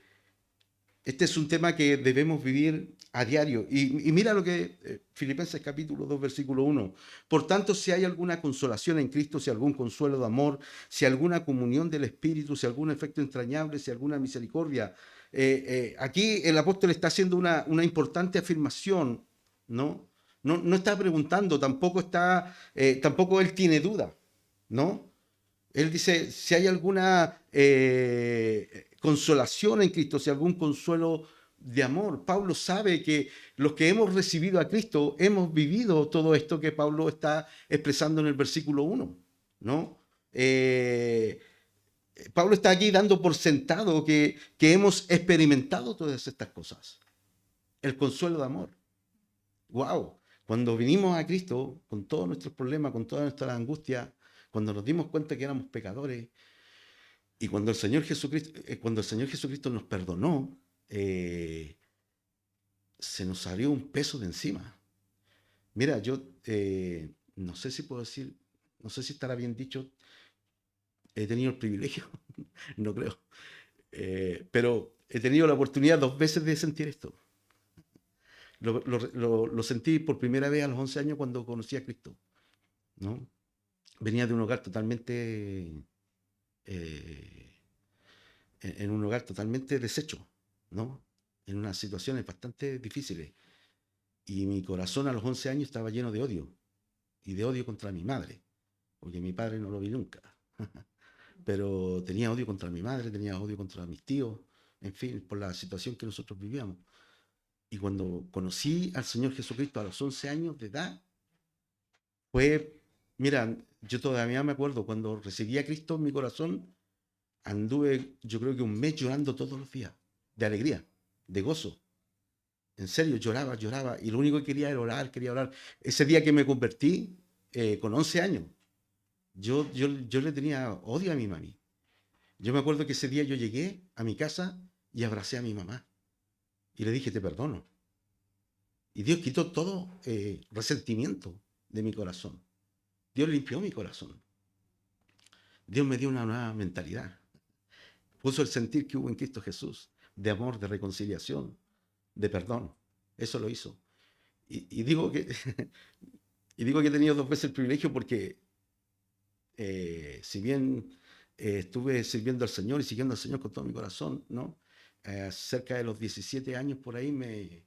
este es un tema que debemos vivir a diario. Y mira lo que Filipenses capítulo 2, versículo 1. Por tanto, si hay alguna consolación en Cristo, si algún consuelo de amor, si alguna comunión del Espíritu, si algún efecto entrañable, si alguna misericordia. Aquí el apóstol está haciendo una importante afirmación, ¿no? No está preguntando, tampoco él tiene duda, ¿no? Él dice, si hay alguna consolación en Cristo, si algún consuelo de amor. Pablo sabe que los que hemos recibido a Cristo hemos vivido todo esto que Pablo está expresando en el versículo 1, ¿no? Pablo está aquí dando por sentado que hemos experimentado todas estas cosas. El consuelo de amor. ¡Wow! Cuando vinimos a Cristo, con todos nuestros problemas, con toda nuestra angustia, cuando nos dimos cuenta que éramos pecadores, y cuando el Señor Jesucristo nos perdonó, se nos salió un peso de encima. Mira, yo no sé si puedo decir, no sé si estará bien dicho, he tenido el privilegio, no creo, pero he tenido la oportunidad 2 veces de sentir esto. Lo sentí por primera vez a los 11 años cuando conocí a Cristo, ¿no? Venía de un hogar totalmente, en un hogar totalmente deshecho, ¿no? En unas situaciones bastante difíciles. Y mi corazón a los 11 años estaba lleno de odio, y de odio contra mi madre, porque mi padre no lo vi nunca. Pero tenía odio contra mi madre, tenía odio contra mis tíos, en fin, por la situación que nosotros vivíamos. Y cuando conocí al Señor Jesucristo a los 11 años de edad, fue, mira, yo todavía me acuerdo, cuando recibí a Cristo en mi corazón, anduve yo creo que un mes llorando todos los días, de alegría, de gozo. En serio, lloraba, lloraba, y lo único que quería era orar, quería orar. Ese día que me convertí, con 11 años, yo le tenía odio a mi mami. Yo me acuerdo que ese día yo llegué a mi casa y abracé a mi mamá. Y le dije, te perdono. Y Dios quitó todo resentimiento de mi corazón. Dios limpió mi corazón. Dios me dio una nueva mentalidad. Puso el sentir que hubo en Cristo Jesús, de amor, de reconciliación, de perdón. Eso lo hizo. Y digo que y digo que he tenido 2 veces el privilegio porque si bien estuve sirviendo al Señor y siguiendo al Señor con todo mi corazón, ¿no? Cerca de los 17 años por ahí me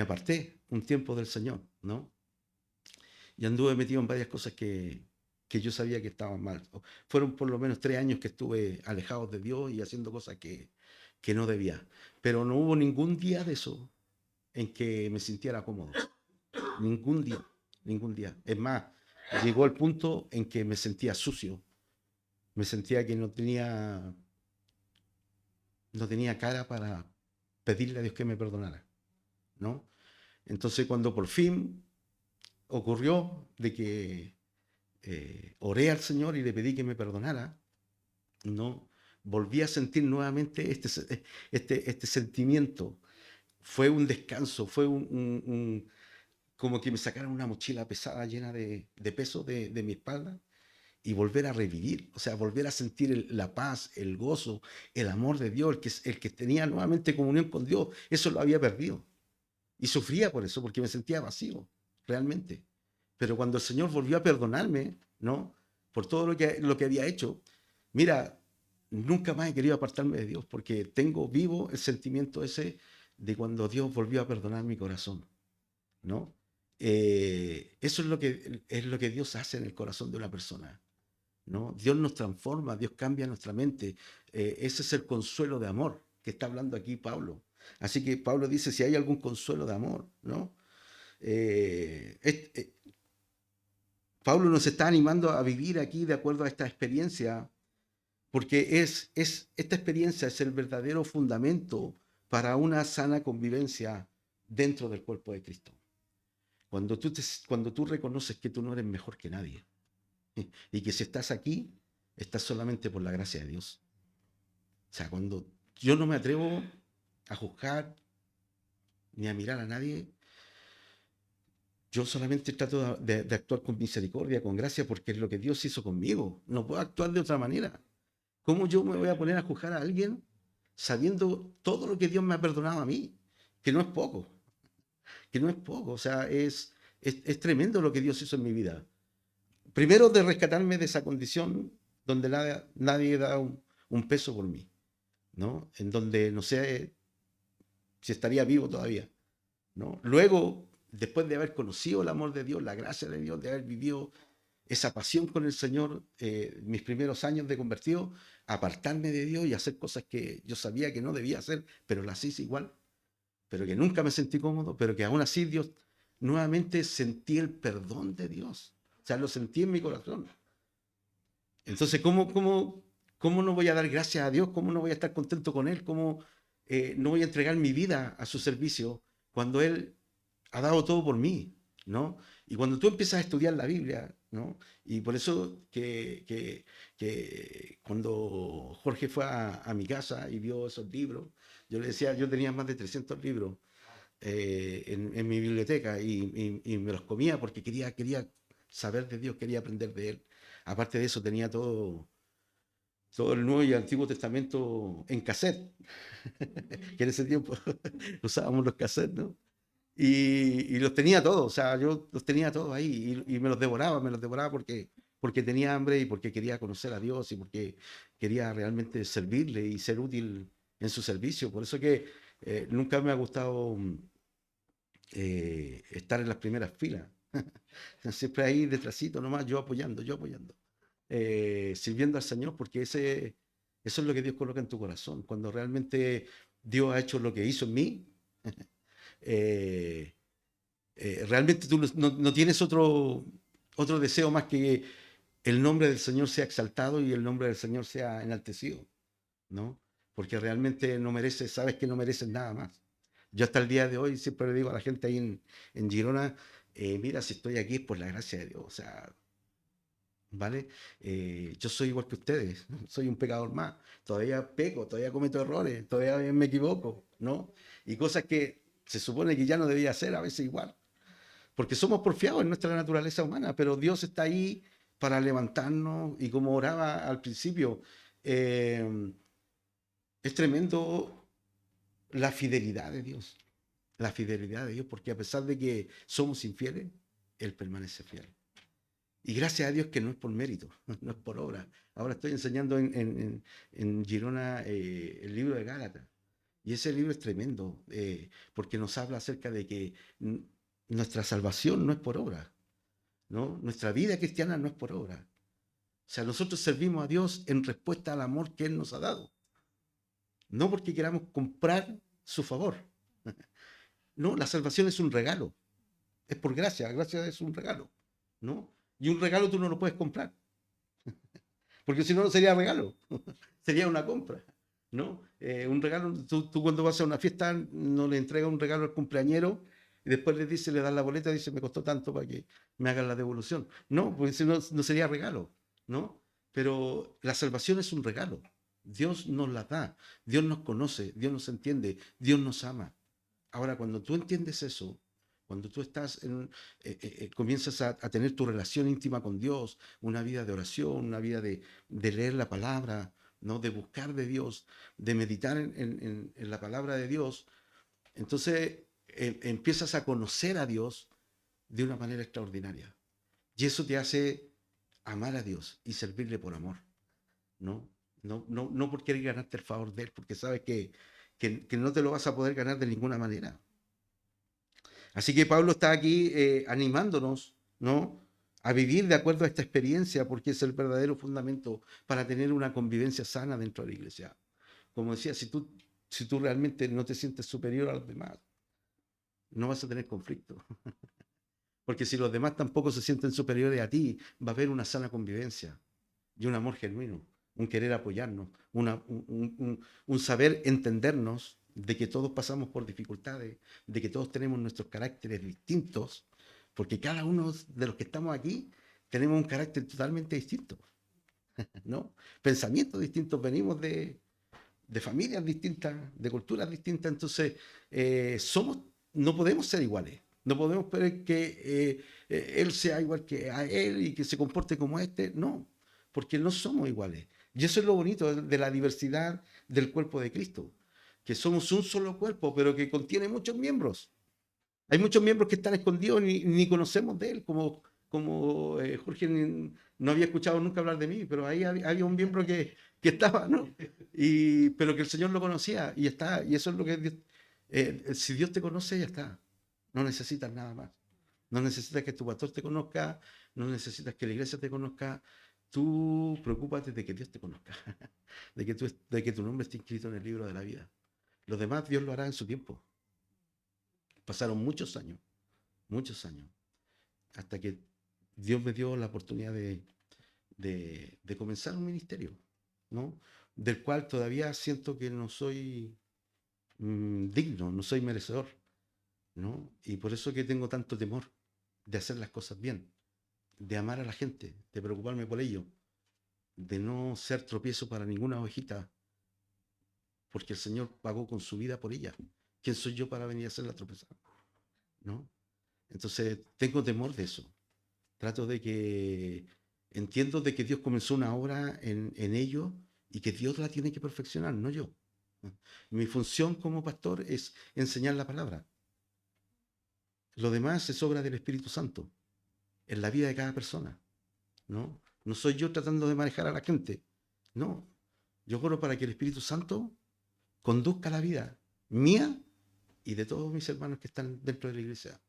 aparté un tiempo del Señor, ¿no? Y anduve metido en varias cosas que yo sabía que estaban mal. Fueron por lo menos 3 años que estuve alejado de Dios y haciendo cosas que no debía. Pero no hubo ningún día de eso en que me sintiera cómodo. Ningún día, ningún día. Es más, llegó el punto en que me sentía sucio. Me sentía que no tenía cara para pedirle a Dios que me perdonara, ¿no? Entonces, cuando por fin ocurrió de que oré al Señor y le pedí que me perdonara, ¿no? Volví a sentir nuevamente este sentimiento. Fue un descanso, fue como que me sacaran una mochila pesada llena de peso de mi espalda y volver a revivir, o sea, volver a sentir la paz, el gozo, el amor de Dios, el que tenía nuevamente comunión con Dios. Eso lo había perdido. Y sufría por eso, porque me sentía vacío, realmente. Pero cuando el Señor volvió a perdonarme, ¿no? Por todo lo que había hecho, mira, nunca más he querido apartarme de Dios, porque tengo vivo el sentimiento ese de cuando Dios volvió a perdonar mi corazón, ¿no? Eso es lo que Dios hace en el corazón de una persona, ¿no? Dios nos transforma, Dios cambia nuestra mente. Ese es el consuelo de amor que está hablando aquí Pablo. Así que Pablo dice, si hay algún consuelo de amor, ¿no? Pablo nos está animando a vivir aquí de acuerdo a esta experiencia, porque esta experiencia es el verdadero fundamento para una sana convivencia dentro del cuerpo de Cristo. Cuando tú reconoces que tú no eres mejor que nadie y que si estás aquí, estás solamente por la gracia de Dios. O sea, cuando yo no me atrevo a juzgar ni a mirar a nadie, yo solamente trato de actuar con misericordia, con gracia, porque es lo que Dios hizo conmigo. No puedo actuar de otra manera. ¿Cómo yo me voy a poner a juzgar a alguien sabiendo todo lo que Dios me ha perdonado a mí? Que no es poco. Que no es poco. O sea, es tremendo lo que Dios hizo en mi vida. Primero, de rescatarme de esa condición donde nadie da un peso por mí, ¿no? En donde no sé si estaría vivo todavía, ¿no? Luego, después de haber conocido el amor de Dios, la gracia de Dios, de haber vivido esa pasión con el Señor, mis primeros años de convertido, apartarme de Dios y hacer cosas que yo sabía que no debía hacer, pero las hice igual, pero que nunca me sentí cómodo, pero que aún así Dios, nuevamente sentí el perdón de Dios. O sea, lo sentí en mi corazón. Entonces, ¿cómo no voy a dar gracias a Dios? ¿Cómo no voy a estar contento con Él? ¿Cómo no voy a entregar mi vida a su servicio cuando Él ha dado todo por mí? ¿No? Y cuando tú empiezas a estudiar la Biblia, ¿no? Y por eso que cuando Jorge fue a mi casa y vio esos libros, yo le decía, yo tenía más de 300 libros en mi biblioteca y me los comía porque quería saber de Dios, quería aprender de Él. Aparte de eso, tenía todo el Nuevo y Antiguo Testamento en cassette, que en ese tiempo usábamos los cassettes, ¿no? Y los tenía todos, o sea, yo los tenía todos ahí y me los devoraba porque tenía hambre y porque quería conocer a Dios y porque quería realmente servirle y ser útil en su servicio. Por eso que nunca me ha gustado estar en las primeras filas. Siempre ahí detrásito nomás, yo apoyando, sirviendo al Señor, porque eso es lo que Dios coloca en tu corazón. Cuando realmente Dios ha hecho lo que hizo en mí, eh, realmente tú no tienes otro deseo más que el nombre del Señor sea exaltado y el nombre del Señor sea enaltecido, ¿no? Porque realmente no mereces, sabes que no mereces nada más. Yo hasta el día de hoy siempre le digo a la gente ahí en Girona, mira, si estoy aquí es por la gracia de Dios, o sea, ¿vale? Yo soy igual que ustedes, soy un pecador más, todavía peco, todavía cometo errores, todavía me equivoco, ¿no? Y cosas que se supone que ya no debía hacer a veces igual, porque somos porfiados en nuestra naturaleza humana, pero Dios está ahí para levantarnos y como oraba al principio, eh, es tremendo la fidelidad de Dios, la fidelidad de Dios, porque a pesar de que somos infieles, Él permanece fiel. Y gracias a Dios que no es por mérito, no es por obra. Ahora estoy enseñando en Girona el libro de Gálatas. Y ese libro es tremendo, porque nos habla acerca de que nuestra salvación no es por obra, ¿no? Nuestra vida cristiana no es por obra. O sea, nosotros servimos a Dios en respuesta al amor que Él nos ha dado. No porque queramos comprar su favor. No, la salvación es un regalo. Es por gracia, gracia es un regalo, ¿no? Y un regalo tú no lo puedes comprar, porque si no, no sería regalo, sería una compra, ¿no? Un regalo, tú cuando vas a una fiesta no le entregas un regalo al cumpleañero y después le dice, le das la boleta y dice, me costó tanto para que me hagan la devolución. No, porque si no, no sería regalo, ¿no? Pero la salvación es un regalo. Dios nos la da, Dios nos conoce, Dios nos entiende, Dios nos ama. Ahora, cuando tú entiendes eso, cuando tú comienzas a tener tu relación íntima con Dios, una vida de oración, una vida de leer la palabra, ¿no? De buscar de Dios, de meditar en la palabra de Dios, entonces empiezas a conocer a Dios de una manera extraordinaria. Y eso te hace amar a Dios y servirle por amor, ¿no? No por querer ganarte el favor de Él, porque sabes que no te lo vas a poder ganar de ninguna manera. Así que Pablo está aquí animándonos, ¿no? A vivir de acuerdo a esta experiencia, porque es el verdadero fundamento para tener una convivencia sana dentro de la iglesia. Como decía, si tú realmente no te sientes superior a los demás, no vas a tener conflicto. Porque si los demás tampoco se sienten superiores a ti, va a haber una sana convivencia y un amor genuino, un querer apoyarnos, un saber entendernos de que todos pasamos por dificultades, de que todos tenemos nuestros caracteres distintos, porque cada uno de los que estamos aquí tenemos un carácter totalmente distinto, ¿no? Pensamientos distintos, venimos de familias distintas, de culturas distintas, entonces no podemos ser iguales. No podemos esperar que él sea igual que a él y que se comporte como este. No, porque no somos iguales. Y eso es lo bonito de la diversidad del cuerpo de Cristo, que somos un solo cuerpo, pero que contiene muchos miembros. Hay muchos miembros que están escondidos ni conocemos de él, como Jorge no había escuchado nunca hablar de mí, pero ahí había un miembro que estaba, ¿no? Pero que el Señor lo conocía y está, y eso es lo que Dios, si Dios te conoce, ya está. No necesitas nada más. No necesitas que tu pastor te conozca, no necesitas que la iglesia te conozca. Tú preocúpate de que Dios te conozca, de que tu nombre esté inscrito en el libro de la vida. Lo demás Dios lo hará en su tiempo. Pasaron muchos años, hasta que Dios me dio la oportunidad de comenzar un ministerio, ¿no? Del cual todavía siento que no soy digno, no soy merecedor, ¿no? Y por eso que tengo tanto temor de hacer las cosas bien, de amar a la gente, de preocuparme por ello, de no ser tropiezo para ninguna ovejita, porque el Señor pagó con su vida por ella. ¿Quién soy yo para venir a hacerla tropezar? ¿No? Entonces tengo temor de eso. Trato de que entiendo de que Dios comenzó una obra en ellos y que Dios la tiene que perfeccionar, no yo. Mi función como pastor es enseñar la palabra. Lo demás es obra del Espíritu Santo en la vida de cada persona, ¿no? No soy yo tratando de manejar a la gente, no. Yo oro para que el Espíritu Santo conduzca la vida mía y de todos mis hermanos que están dentro de la iglesia.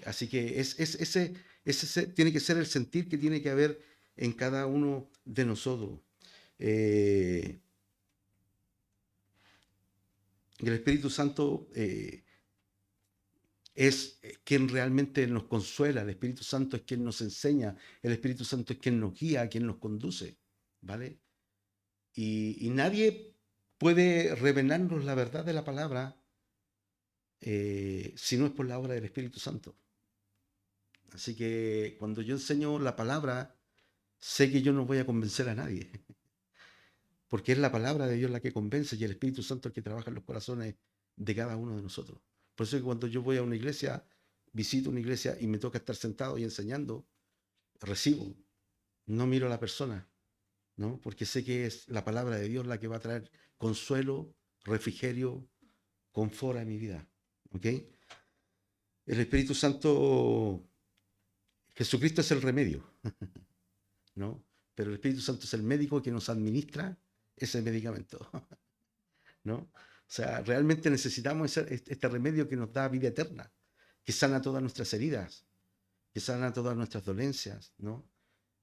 Así que ese tiene que ser el sentir que tiene que haber en cada uno de nosotros. El Espíritu Santo es quien realmente nos consuela, el Espíritu Santo es quien nos enseña, el Espíritu Santo es quien nos guía, quien nos conduce, ¿vale? Y nadie puede revelarnos la verdad de la palabra si no es por la obra del Espíritu Santo. Así que cuando yo enseño la palabra, sé que yo no voy a convencer a nadie, porque es la palabra de Dios la que convence y el Espíritu Santo el que trabaja en los corazones de cada uno de nosotros. Por eso es que cuando yo voy a una iglesia, visito una iglesia y me toca estar sentado y enseñando, recibo, no miro a la persona, ¿no? Porque sé que es la palabra de Dios la que va a traer consuelo, refrigerio, confort a mi vida, ¿ok? El Espíritu Santo, Jesucristo es el remedio, ¿no? Pero el Espíritu Santo es el médico que nos administra ese medicamento, ¿no? O sea, realmente necesitamos este remedio que nos da vida eterna, que sana todas nuestras heridas, que sana todas nuestras dolencias, ¿no?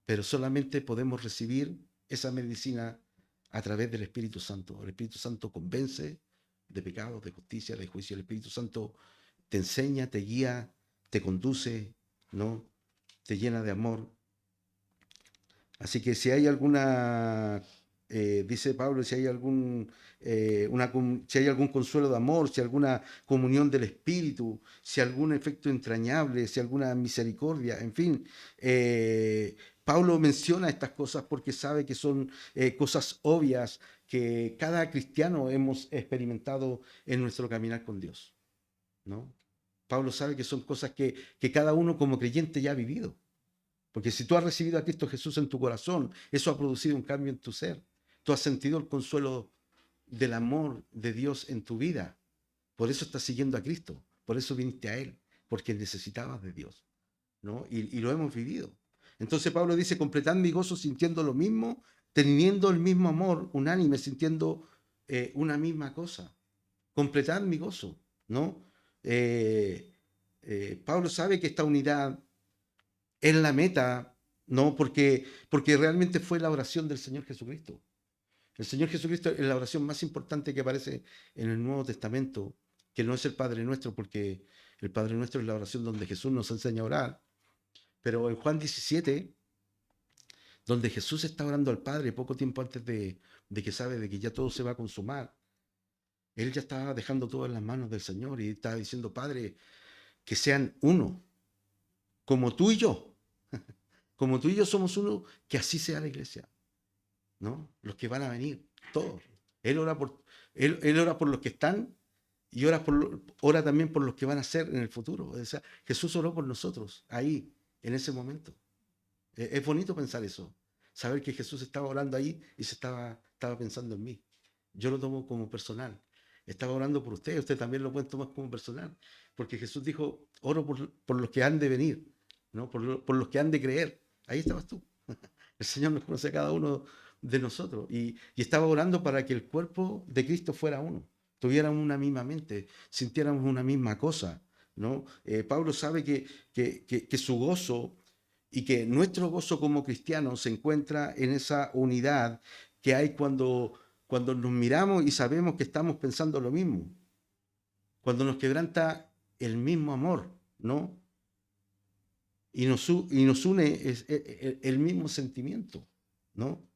Pero solamente podemos recibir esa medicina a través del Espíritu Santo. El Espíritu Santo convence de pecados, de justicia, de juicio. El Espíritu Santo te enseña, te guía, te conduce, ¿no? Te llena de amor. Así que si hay alguna, dice Pablo, si hay si hay algún consuelo de amor, si alguna comunión del Espíritu, si algún efecto entrañable, si alguna misericordia, en fin, Pablo menciona estas cosas porque sabe que son cosas obvias que cada cristiano hemos experimentado en nuestro caminar con Dios, ¿no? Pablo sabe que son cosas que cada uno como creyente ya ha vivido. Porque si tú has recibido a Cristo Jesús en tu corazón, eso ha producido un cambio en tu ser. Tú has sentido el consuelo del amor de Dios en tu vida. Por eso estás siguiendo a Cristo. Por eso viniste a Él. Porque necesitabas de Dios, ¿no? Y lo hemos vivido. Entonces Pablo dice, completad mi gozo sintiendo lo mismo, teniendo el mismo amor, unánime, sintiendo una misma cosa. Completad mi gozo, ¿no? Pablo sabe que esta unidad es la meta, ¿no? Porque realmente fue la oración del Señor Jesucristo. El Señor Jesucristo es la oración más importante que aparece en el Nuevo Testamento, que no es el Padre Nuestro, porque el Padre Nuestro es la oración donde Jesús nos enseña a orar. Pero en Juan 17, donde Jesús está orando al Padre poco tiempo antes de que sabe de que ya todo se va a consumar, Él ya estaba dejando todo en las manos del Señor y estaba diciendo, Padre, que sean uno, como tú y yo. Como tú y yo somos uno, que así sea la iglesia, ¿no? Los que van a venir, todos. Él ora por los que están y ora también por los que van a ser en el futuro. O sea, Jesús oró por nosotros, ahí, en ese momento. Es bonito pensar eso, saber que Jesús estaba orando ahí y estaba pensando en mí. Yo lo tomo como personal. Estaba orando por usted también lo pueden tomar como personal. Porque Jesús dijo, oro por los que han de venir, ¿no? Por los que han de creer. Ahí estabas tú. El Señor nos conoce a cada uno de nosotros y estaba orando para que el cuerpo de Cristo fuera uno, tuviéramos una misma mente, sintiéramos una misma cosa, ¿no? Pablo sabe que su gozo y que nuestro gozo como cristianos se encuentra en esa unidad que hay cuando nos miramos y sabemos que estamos pensando lo mismo, cuando nos quebranta el mismo amor, ¿no? y nos une el mismo sentimiento, ¿no?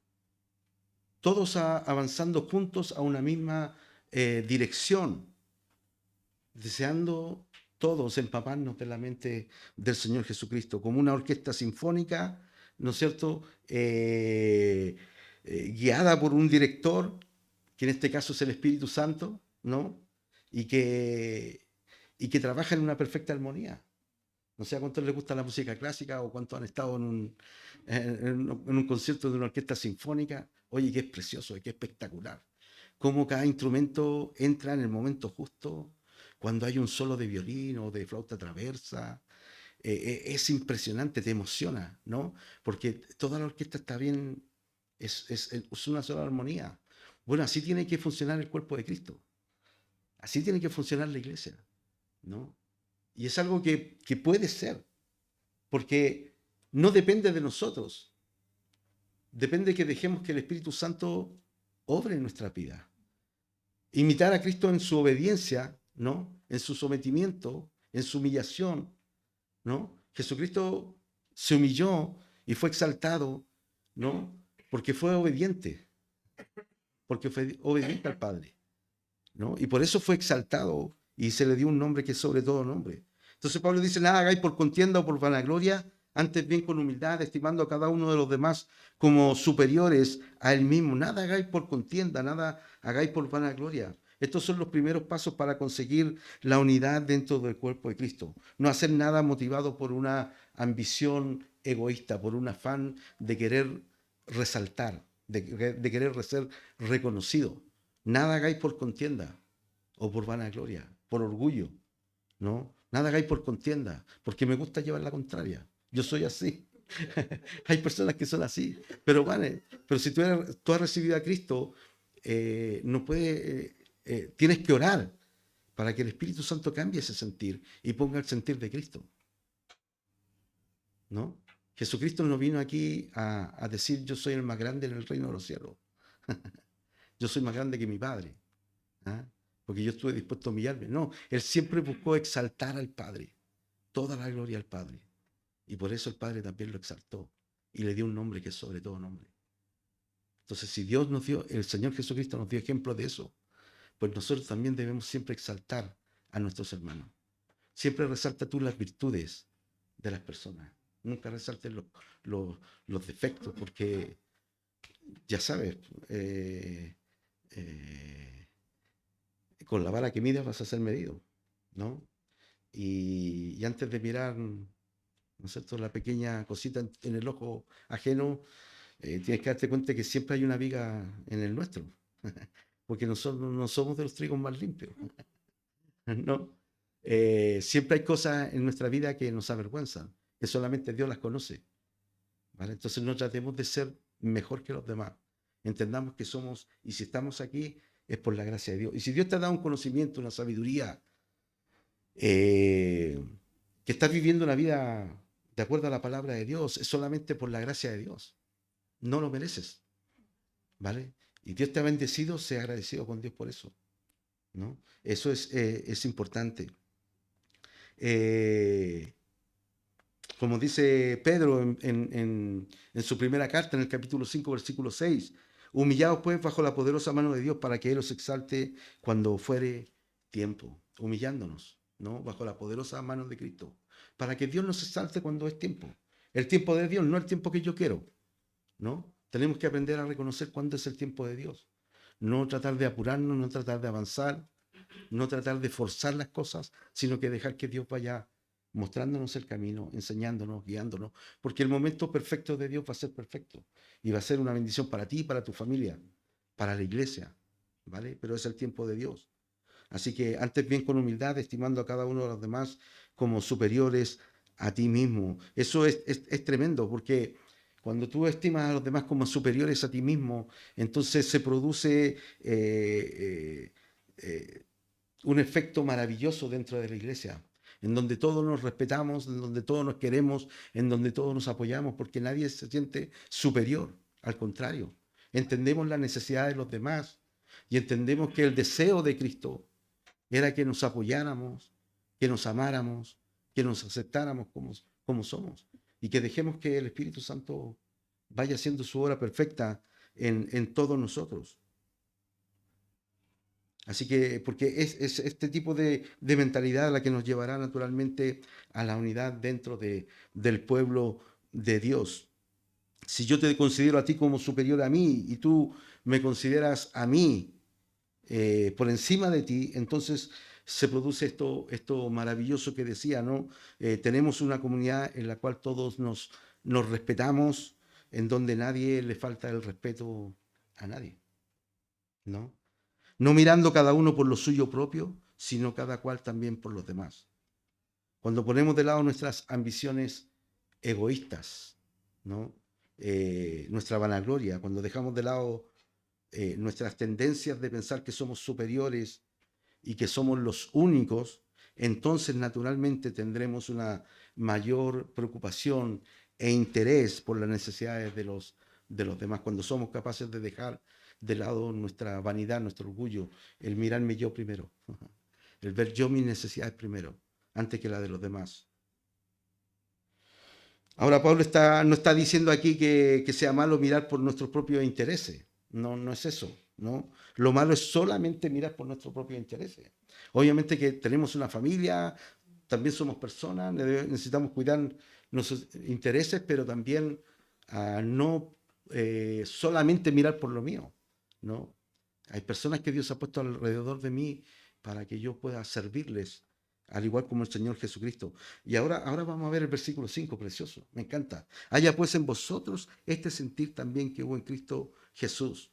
Todos avanzando juntos a una misma dirección, deseando todos empaparnos de la mente del Señor Jesucristo, como una orquesta sinfónica, ¿no es cierto? Guiada por un director, que en este caso es el Espíritu Santo, ¿no? Y que trabaja en una perfecta armonía. No sé a cuántos les gusta la música clásica o cuántos han estado en un concierto de una orquesta sinfónica. Oye, que es precioso y que espectacular. Cómo cada instrumento entra en el momento justo, cuando hay un solo de violín o de flauta traversa. Es impresionante, te emociona, ¿no? Porque toda la orquesta está bien, es una sola armonía. Bueno, así tiene que funcionar el cuerpo de Cristo. Así tiene que funcionar la iglesia, ¿no? Y es algo que puede ser, porque no depende de nosotros. Depende que dejemos que el Espíritu Santo obre en nuestra vida. Imitar a Cristo en su obediencia, ¿no? En su sometimiento, en su humillación, ¿no? Jesucristo se humilló y fue exaltado, ¿no? Porque fue obediente al Padre, ¿no? Y por eso fue exaltado y se le dio un nombre que es sobre todo nombre. Entonces Pablo dice, nada hagáis por contienda o por vanagloria, antes bien con humildad, estimando a cada uno de los demás como superiores a él mismo. Nada hagáis por contienda, nada hagáis por vanagloria. Estos son los primeros pasos para conseguir la unidad dentro del cuerpo de Cristo. No hacer nada motivado por una ambición egoísta, por un afán de querer resaltar, de querer ser reconocido. Nada hagáis por contienda o por vanagloria, por orgullo, ¿no? Nada hagáis por contienda, porque me gusta llevar la contraria. Yo soy así. Hay personas que son así, pero vale, pero si tú has recibido a Cristo, no puedes, tienes que orar para que el Espíritu Santo cambie ese sentir y ponga el sentir de Cristo, ¿no? Jesucristo no vino aquí a decir yo soy el más grande en el reino de los cielos. Yo soy más grande que mi Padre, ¿ah? Porque yo estuve dispuesto a humillarme. No, Él siempre buscó exaltar al Padre, toda la gloria al Padre. Y por eso el Padre también lo exaltó y le dio un nombre que es sobre todo nombre. Entonces, si Dios nos dio, el Señor Jesucristo nos dio ejemplo de eso, pues nosotros también debemos siempre exaltar a nuestros hermanos. Siempre resalta tú las virtudes de las personas. Nunca resaltes los defectos, porque ya sabes, con la vara que mides vas a ser medido, ¿no? Y antes de mirar, ¿no es cierto?, la pequeña cosita en el ojo ajeno, tienes que darte cuenta que siempre hay una viga en el nuestro, porque nosotros no somos de los trigos más limpios, ¿no? Siempre hay cosas en nuestra vida que nos avergüenzan, que solamente Dios las conoce, ¿vale? Entonces no tratemos de ser mejor que los demás. Entendamos que somos, y si estamos aquí, es por la gracia de Dios. Y si Dios te ha dado un conocimiento, una sabiduría, que estás viviendo una vida de acuerdo a la palabra de Dios, es solamente por la gracia de Dios. No lo mereces, ¿vale? Y Dios te ha bendecido, sea agradecido con Dios por eso, ¿no? Eso es importante. Como dice Pedro en su primera carta, en el capítulo 5, versículo 6, humillaos pues bajo la poderosa mano de Dios para que Él os exalte cuando fuere tiempo. Humillándonos, ¿no? Bajo la poderosa mano de Cristo. Para que Dios nos exalte cuando es tiempo. El tiempo de Dios, no el tiempo que yo quiero, ¿no? Tenemos que aprender a reconocer cuándo es el tiempo de Dios. No tratar de apurarnos, no tratar de avanzar, no tratar de forzar las cosas, sino que dejar que Dios vaya mostrándonos el camino, enseñándonos, guiándonos, porque el momento perfecto de Dios va a ser perfecto y va a ser una bendición para ti, para tu familia, para la iglesia, ¿vale? Pero es el tiempo de Dios. Así que antes bien con humildad, estimando a cada uno de los demás como superiores a ti mismo. Eso es tremendo, porque cuando tú estimas a los demás como superiores a ti mismo, entonces se produce un efecto maravilloso dentro de la iglesia, en donde todos nos respetamos, en donde todos nos queremos, en donde todos nos apoyamos, porque nadie se siente superior, al contrario. Entendemos la necesidad de los demás y entendemos que el deseo de Cristo era que nos apoyáramos, que nos amáramos, que nos aceptáramos como somos. Y que dejemos que el Espíritu Santo vaya haciendo su obra perfecta en todos nosotros. Así que, porque es este tipo de mentalidad la que nos llevará naturalmente a la unidad dentro del pueblo de Dios. Si yo te considero a ti como superior a mí y tú me consideras a mí por encima de ti, entonces se produce esto maravilloso que decía, ¿no? Tenemos una comunidad en la cual todos nos respetamos, en donde nadie le falta el respeto a nadie, ¿no? No mirando cada uno por lo suyo propio, sino cada cual también por los demás. Cuando ponemos de lado nuestras ambiciones egoístas, ¿no? Nuestra vanagloria, cuando dejamos de lado nuestras tendencias de pensar que somos superiores y que somos los únicos, entonces naturalmente tendremos una mayor preocupación e interés por las necesidades de los demás, cuando somos capaces de dejar de lado nuestra vanidad, nuestro orgullo, el mirarme yo primero, el ver yo mis necesidades primero, antes que la de los demás. Ahora Pablo no está diciendo aquí que sea malo mirar por nuestros propios intereses. No, no es eso, ¿no? Lo malo es solamente mirar por nuestros propios intereses. Obviamente que tenemos una familia, también somos personas, necesitamos cuidar nuestros intereses, pero también no solamente mirar por lo mío, ¿no? Hay personas que Dios ha puesto alrededor de mí para que yo pueda servirles, al igual como el Señor Jesucristo. Y ahora vamos a ver el versículo 5, precioso, me encanta. Haya pues en vosotros este sentir también que hubo en Cristo Jesús.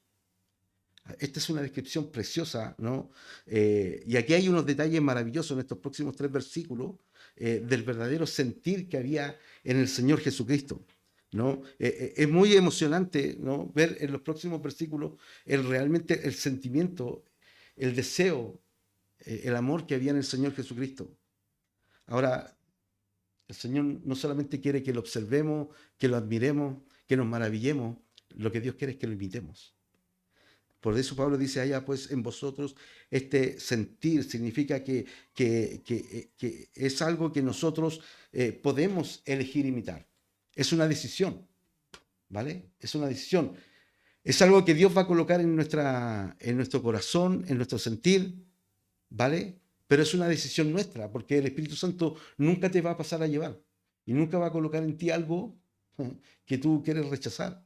Esta es una descripción preciosa, ¿no? Y aquí hay unos detalles maravillosos en estos próximos 3 versículos del verdadero sentir que había en el Señor Jesucristo, ¿no? Es muy emocionante, ¿no? Ver en los próximos versículos realmente el sentimiento, el deseo, el amor que había en el Señor Jesucristo. Ahora, el Señor no solamente quiere que lo observemos, que lo admiremos, que nos maravillemos, lo que Dios quiere es que lo imitemos. Por eso Pablo dice, haya pues en vosotros este sentir, significa que es algo que nosotros podemos elegir imitar. Es una decisión, ¿vale? Es una decisión. Es algo que Dios va a colocar en nuestro corazón, en nuestro sentir, ¿vale? Pero es una decisión nuestra, porque el Espíritu Santo nunca te va a pasar a llevar y nunca va a colocar en ti algo que tú quieres rechazar.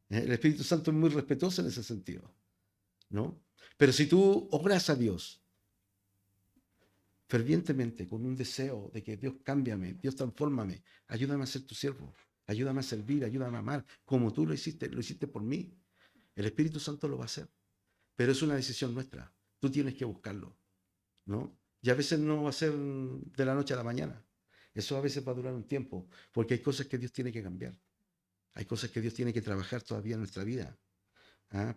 El Espíritu Santo es muy respetuoso en ese sentido, ¿no? Pero si tú obras a Dios fervientemente, con un deseo de que Dios cámbiame, Dios transfórmame, ayúdame a ser tu siervo, ayúdame a servir, ayúdame a amar, como tú lo hiciste por mí, el Espíritu Santo lo va a hacer. Pero es una decisión nuestra, tú tienes que buscarlo, ¿no? Y a veces no va a ser de la noche a la mañana, eso a veces va a durar un tiempo, porque hay cosas que Dios tiene que cambiar. Hay cosas que Dios tiene que trabajar todavía en nuestra vida.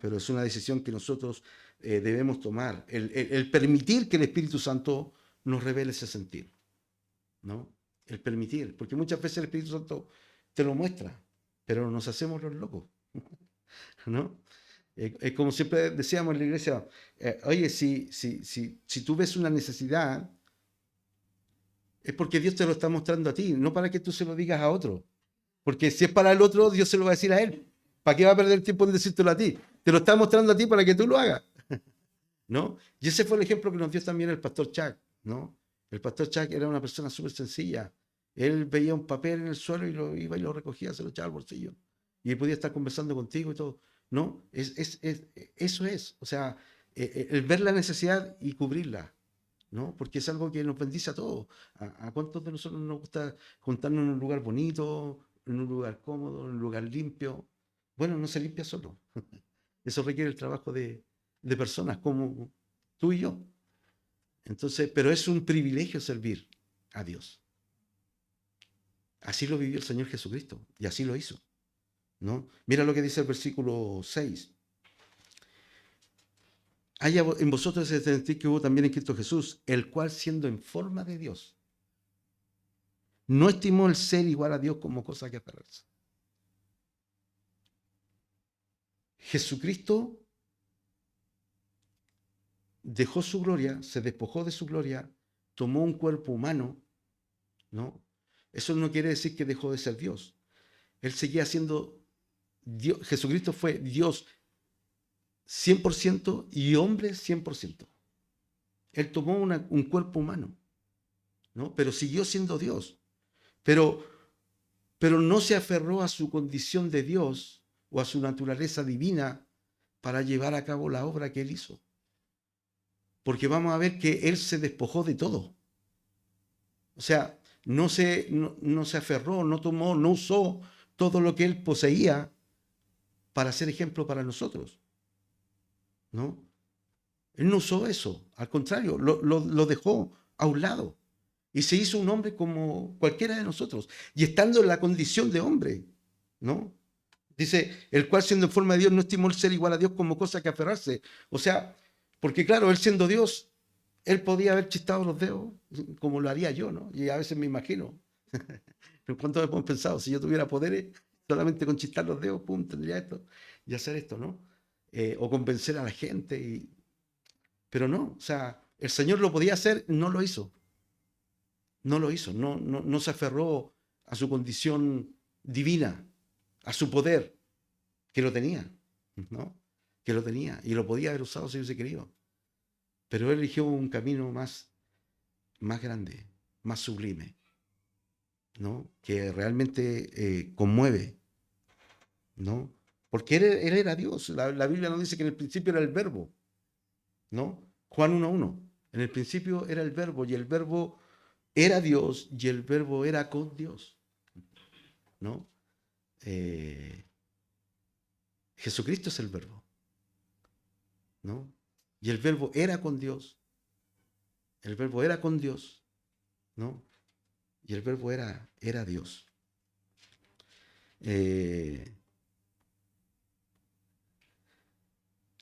Pero es una decisión que nosotros debemos tomar. El permitir que el Espíritu Santo nos revele ese sentir, ¿no? El permitir, porque muchas veces el Espíritu Santo te lo muestra, pero nos hacemos los locos, ¿no? Es como siempre decíamos en la iglesia, oye, si tú ves una necesidad, es porque Dios te lo está mostrando a ti, no para que tú se lo digas a otro. Porque si es para el otro, Dios se lo va a decir a él. ¿Para qué va a perder tiempo en decírtelo a ti? Te lo está mostrando a ti para que tú lo hagas, ¿no? Y ese fue el ejemplo que nos dio también el pastor Chuck, ¿no? El pastor Chuck era una persona súper sencilla. Él veía un papel en el suelo y lo iba y lo recogía, se lo echaba al bolsillo. Y podía estar conversando contigo y todo. ¿No? Eso es. O sea, el ver la necesidad y cubrirla, ¿no? Porque es algo que nos bendice a todos. ¿A cuántos de nosotros nos gusta juntarnos en un lugar bonito, en un lugar cómodo, en un lugar limpio? Bueno, no se limpia solo. Eso requiere el trabajo de personas como tú y yo. Entonces, pero es un privilegio servir a Dios. Así lo vivió el Señor Jesucristo y así lo hizo, ¿no? Mira lo que dice el versículo 6. Haya en vosotros ese sentir que hubo también en Cristo Jesús, el cual siendo en forma de Dios, no estimó el ser igual a Dios como cosa que aferrarse. Jesucristo dejó su gloria, se despojó de su gloria, tomó un cuerpo humano, ¿no? Eso no quiere decir que dejó de ser Dios. Él seguía siendo Dios. Jesucristo fue Dios 100% y hombre 100%. Él tomó un cuerpo humano, ¿no? Pero siguió siendo Dios. Pero no se aferró a su condición de Dios o a su naturaleza divina para llevar a cabo la obra que Él hizo. Porque vamos a ver que Él se despojó de todo. O sea, no se aferró, no tomó, no usó todo lo que Él poseía para ser ejemplo para nosotros, ¿no? Él no usó eso, al contrario, lo dejó a un lado y se hizo un hombre como cualquiera de nosotros, y estando en la condición de hombre, ¿no? Dice, el cual siendo en forma de Dios no estimó el ser igual a Dios como cosa que aferrarse. O sea, porque claro, Él siendo Dios, Él podía haber chistado los dedos, como lo haría yo, ¿no? Y a veces me imagino, ¿cuántos hemos pensado? Si yo tuviera poderes, solamente con chistar los dedos, pum, tendría esto y hacer esto, ¿no? O convencer a la gente. Pero no, o sea, el Señor lo podía hacer, no lo hizo. No lo hizo, no se aferró a su condición divina, a su poder, que lo tenía, ¿no? Que lo tenía y lo podía haber usado si hubiese querido. Pero Él eligió un camino más grande, más sublime, ¿no? Que realmente conmueve, ¿no? Porque él era Dios. La Biblia nos dice que en el principio era el Verbo, ¿no? Juan 1:1. En el principio era el Verbo y el Verbo era Dios y el Verbo era con Dios, ¿no? Jesucristo es el Verbo, ¿no? Y el Verbo era con Dios. El Verbo era con Dios, ¿no? Y el Verbo era Dios.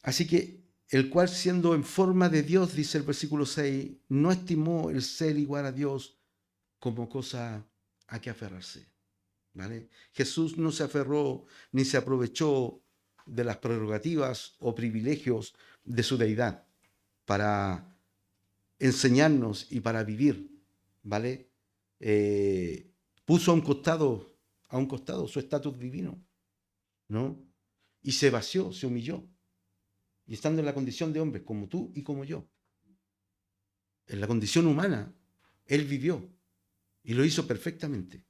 Así que el cual siendo en forma de Dios, dice el versículo 6, no estimó el ser igual a Dios como cosa a que aferrarse, ¿vale? Jesús no se aferró ni se aprovechó de las prerrogativas o privilegios de su deidad para enseñarnos y para vivir, ¿vale? Puso a un costado su estatus divino, ¿no? Y se vació, se humilló. Y estando en la condición de hombre, como tú y como yo, en la condición humana, Él vivió y lo hizo perfectamente,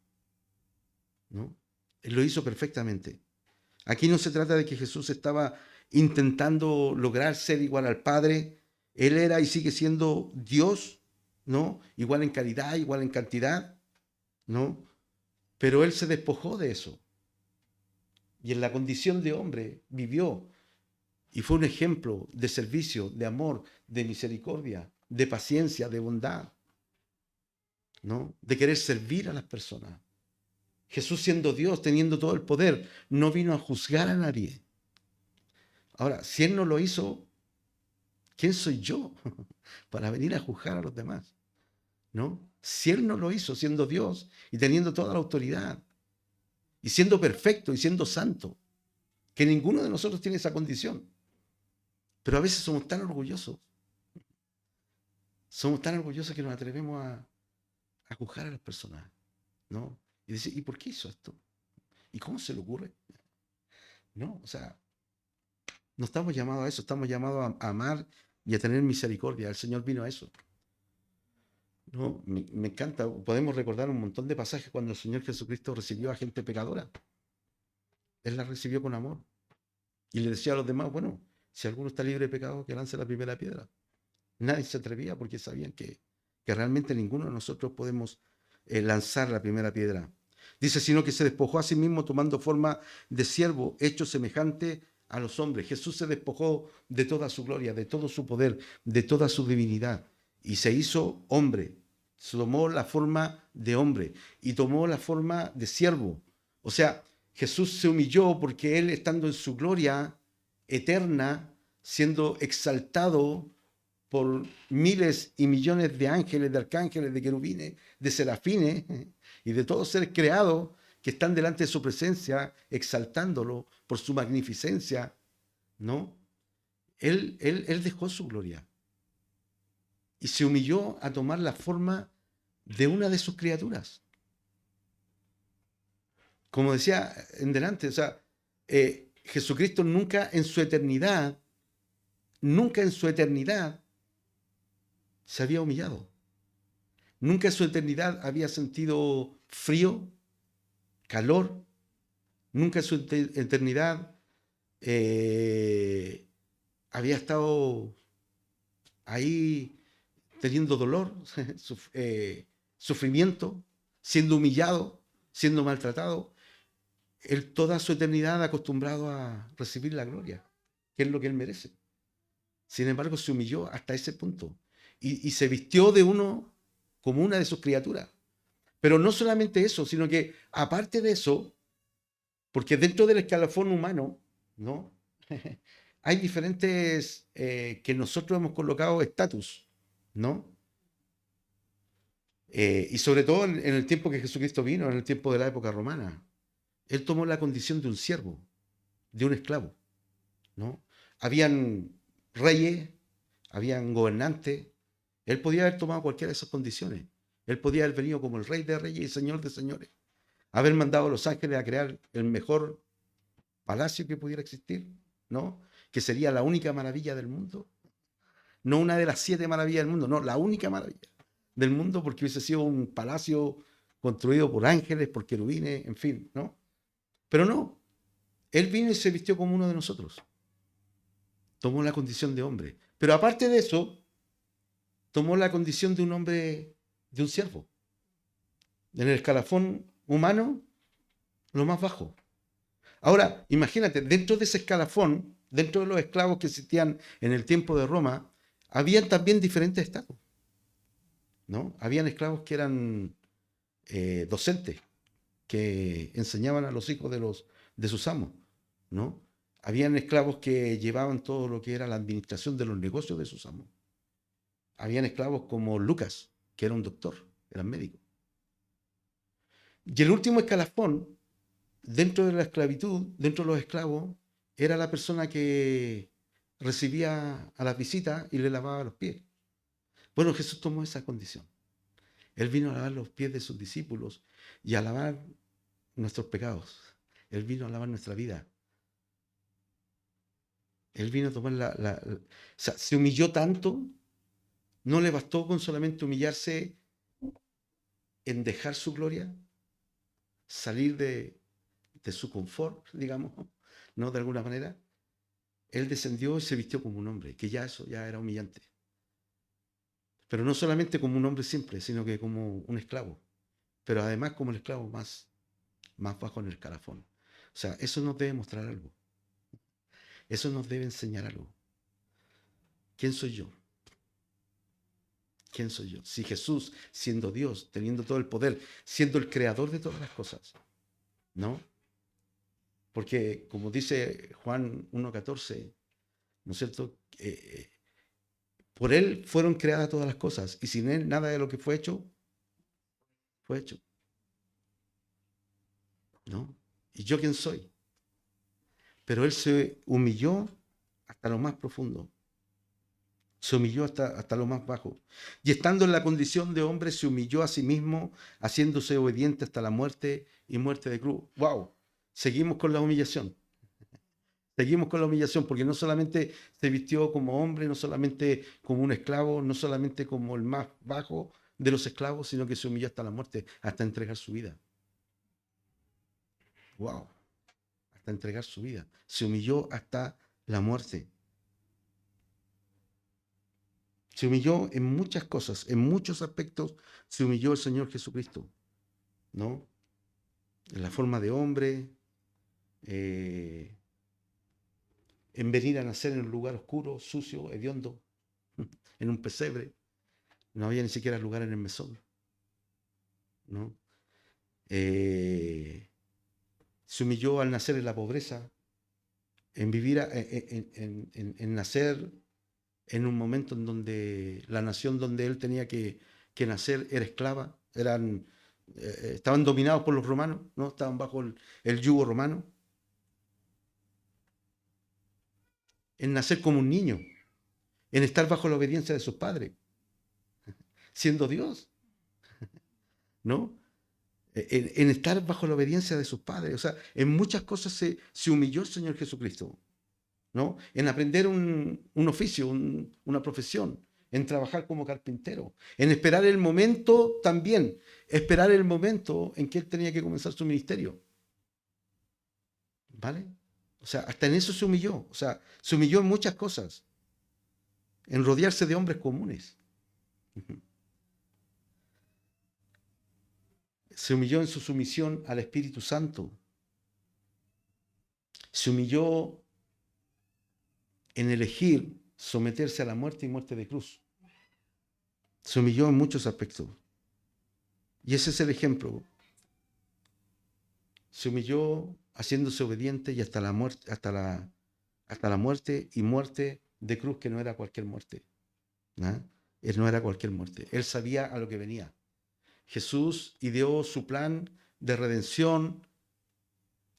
¿no? Él lo hizo perfectamente. Aquí no se trata de que Jesús estaba intentando lograr ser igual al Padre. Él era y sigue siendo Dios, ¿no? Igual en calidad, igual en cantidad, ¿no? Pero Él se despojó de eso. Y en la condición de hombre vivió. Y fue un ejemplo de servicio, de amor, de misericordia, de paciencia, de bondad, ¿no? De querer servir a las personas. Jesús siendo Dios, teniendo todo el poder, no vino a juzgar a nadie. Ahora, si Él no lo hizo, ¿quién soy yo para venir a juzgar a los demás? ¿No? Si Él no lo hizo siendo Dios y teniendo toda la autoridad, y siendo perfecto y siendo santo, que ninguno de nosotros tiene esa condición. Pero a veces somos tan orgullosos que nos atrevemos a juzgar a las personas, ¿no? Y decir, ¿y por qué hizo esto? ¿Y cómo se le ocurre? No, o sea, no estamos llamados a eso, estamos llamados a amar y a tener misericordia. El Señor vino a eso. No, me encanta, podemos recordar un montón de pasajes cuando el Señor Jesucristo recibió a gente pecadora. Él la recibió con amor. Y le decía a los demás, bueno, si alguno está libre de pecado, que lance la primera piedra. Nadie se atrevía porque sabían que realmente ninguno de nosotros podemos lanzar la primera piedra. Dice, sino que se despojó a sí mismo tomando forma de siervo, hecho semejante a los hombres. Jesús se despojó de toda su gloria, de todo su poder, de toda su divinidad. Y se hizo hombre. Se tomó la forma de hombre y tomó la forma de siervo. O sea, Jesús se humilló porque Él, estando en su gloria eterna, siendo exaltado por miles y millones de ángeles, de arcángeles, de querubines, de serafines y de todos seres creados que están delante de su presencia, exaltándolo por su magnificencia, ¿no? Él dejó su gloria y se humilló a tomar la forma de una de sus criaturas, como decía en delante, o sea, Jesucristo nunca en su eternidad se había humillado. Nunca en su eternidad había sentido frío, calor. Nunca en su eternidad había estado ahí teniendo dolor, sufrimiento, siendo humillado, siendo maltratado. Él toda su eternidad acostumbrado a recibir la gloria, que es lo que él merece. Sin embargo, se humilló hasta ese punto y se vistió de uno como una de sus criaturas. Pero no solamente eso, sino que aparte de eso, porque dentro del escalafón humano, ¿no? Hay diferentes que nosotros hemos colocado estatus, ¿no? Y sobre todo en el tiempo que Jesucristo vino, en el tiempo de la época romana. Él tomó la condición de un siervo, de un esclavo, ¿no? Habían reyes, habían gobernantes. Él podía haber tomado cualquiera de esas condiciones. Él podía haber venido como el rey de reyes y señor de señores. Haber mandado a los ángeles a crear el mejor palacio que pudiera existir, ¿no? Que sería la única maravilla del mundo. No una de las 7 maravillas del mundo, no, la única maravilla del mundo, porque hubiese sido un palacio construido por ángeles, por querubines, en fin, ¿no? Pero no, él vino y se vistió como uno de nosotros. Tomó la condición de hombre. Pero aparte de eso, tomó la condición de un hombre, de un siervo. En el escalafón humano, lo más bajo. Ahora, imagínate, dentro de ese escalafón, dentro de los esclavos que existían en el tiempo de Roma, habían también diferentes estatus, ¿no? Habían esclavos que eran docentes, que enseñaban a los hijos de sus amos, ¿no? Habían esclavos que llevaban todo lo que era la administración de los negocios de sus amos. Habían esclavos como Lucas, que era un doctor, era médico. Y el último escalafón, dentro de la esclavitud, dentro de los esclavos, era la persona que recibía a las visitas y le lavaba los pies. Bueno, Jesús tomó esa condición. Él vino a lavar los pies de sus discípulos y a lavar nuestros pecados. Él vino a lavar nuestra vida. Él vino a tomar o sea, se humilló tanto, no le bastó con solamente humillarse en dejar su gloria, salir de su confort, digamos, ¿no? De alguna manera. Él descendió y se vistió como un hombre, que ya eso ya era humillante. Pero no solamente como un hombre simple, sino que como un esclavo. Pero además como el esclavo más bajo en el escalafón. O sea, eso nos debe mostrar algo. Eso nos debe enseñar algo. ¿Quién soy yo? ¿Quién soy yo? Si Jesús, siendo Dios, teniendo todo el poder, siendo el creador de todas las cosas, ¿no? Porque como dice Juan 1:14, ¿no es cierto? Por Él fueron creadas todas las cosas y sin Él nada de lo que fue hecho, ¿no? ¿Y yo quién soy? Pero Él se humilló hasta lo más profundo. Se humilló hasta lo más bajo. Y estando en la condición de hombre, se humilló a sí mismo, haciéndose obediente hasta la muerte y muerte de cruz. ¡Wow! Seguimos con la humillación. Seguimos con la humillación, porque no solamente se vistió como hombre, no solamente como un esclavo, no solamente como el más bajo de los esclavos, sino que se humilló hasta la muerte, hasta entregar su vida. ¡Wow! Hasta entregar su vida. Se humilló hasta la muerte. Se humilló en muchas cosas, en muchos aspectos se humilló el Señor Jesucristo, ¿no? En la forma de hombre, en venir a nacer en un lugar oscuro, sucio, hediondo, en un pesebre. No había ni siquiera lugar en el mesón, ¿no? Se humilló al nacer en la pobreza, en vivir, en nacer en un momento en donde la nación donde él tenía que nacer era esclava, estaban dominados por los romanos, ¿no? Estaban bajo el yugo romano. En nacer como un niño, en estar bajo la obediencia de sus padres, siendo Dios, ¿no? en estar bajo la obediencia de sus padres. O sea, en muchas cosas se humilló el Señor Jesucristo, ¿no? En aprender un oficio, una profesión, en trabajar como carpintero, en esperar el momento también, esperar el momento en que Él tenía que comenzar su ministerio. ¿Vale? O sea, hasta en eso se humilló. O sea, se humilló en muchas cosas, en rodearse de hombres comunes. Se humilló en su sumisión al Espíritu Santo. Se humilló en elegir someterse a la muerte y muerte de cruz. Se humilló en muchos aspectos. Y ese es el ejemplo. Se humilló haciéndose obediente y hasta la muerte, hasta la muerte y muerte de cruz, que no era cualquier muerte. ¿No? Él no era cualquier muerte. Él sabía a lo que venía. Jesús ideó su plan de redención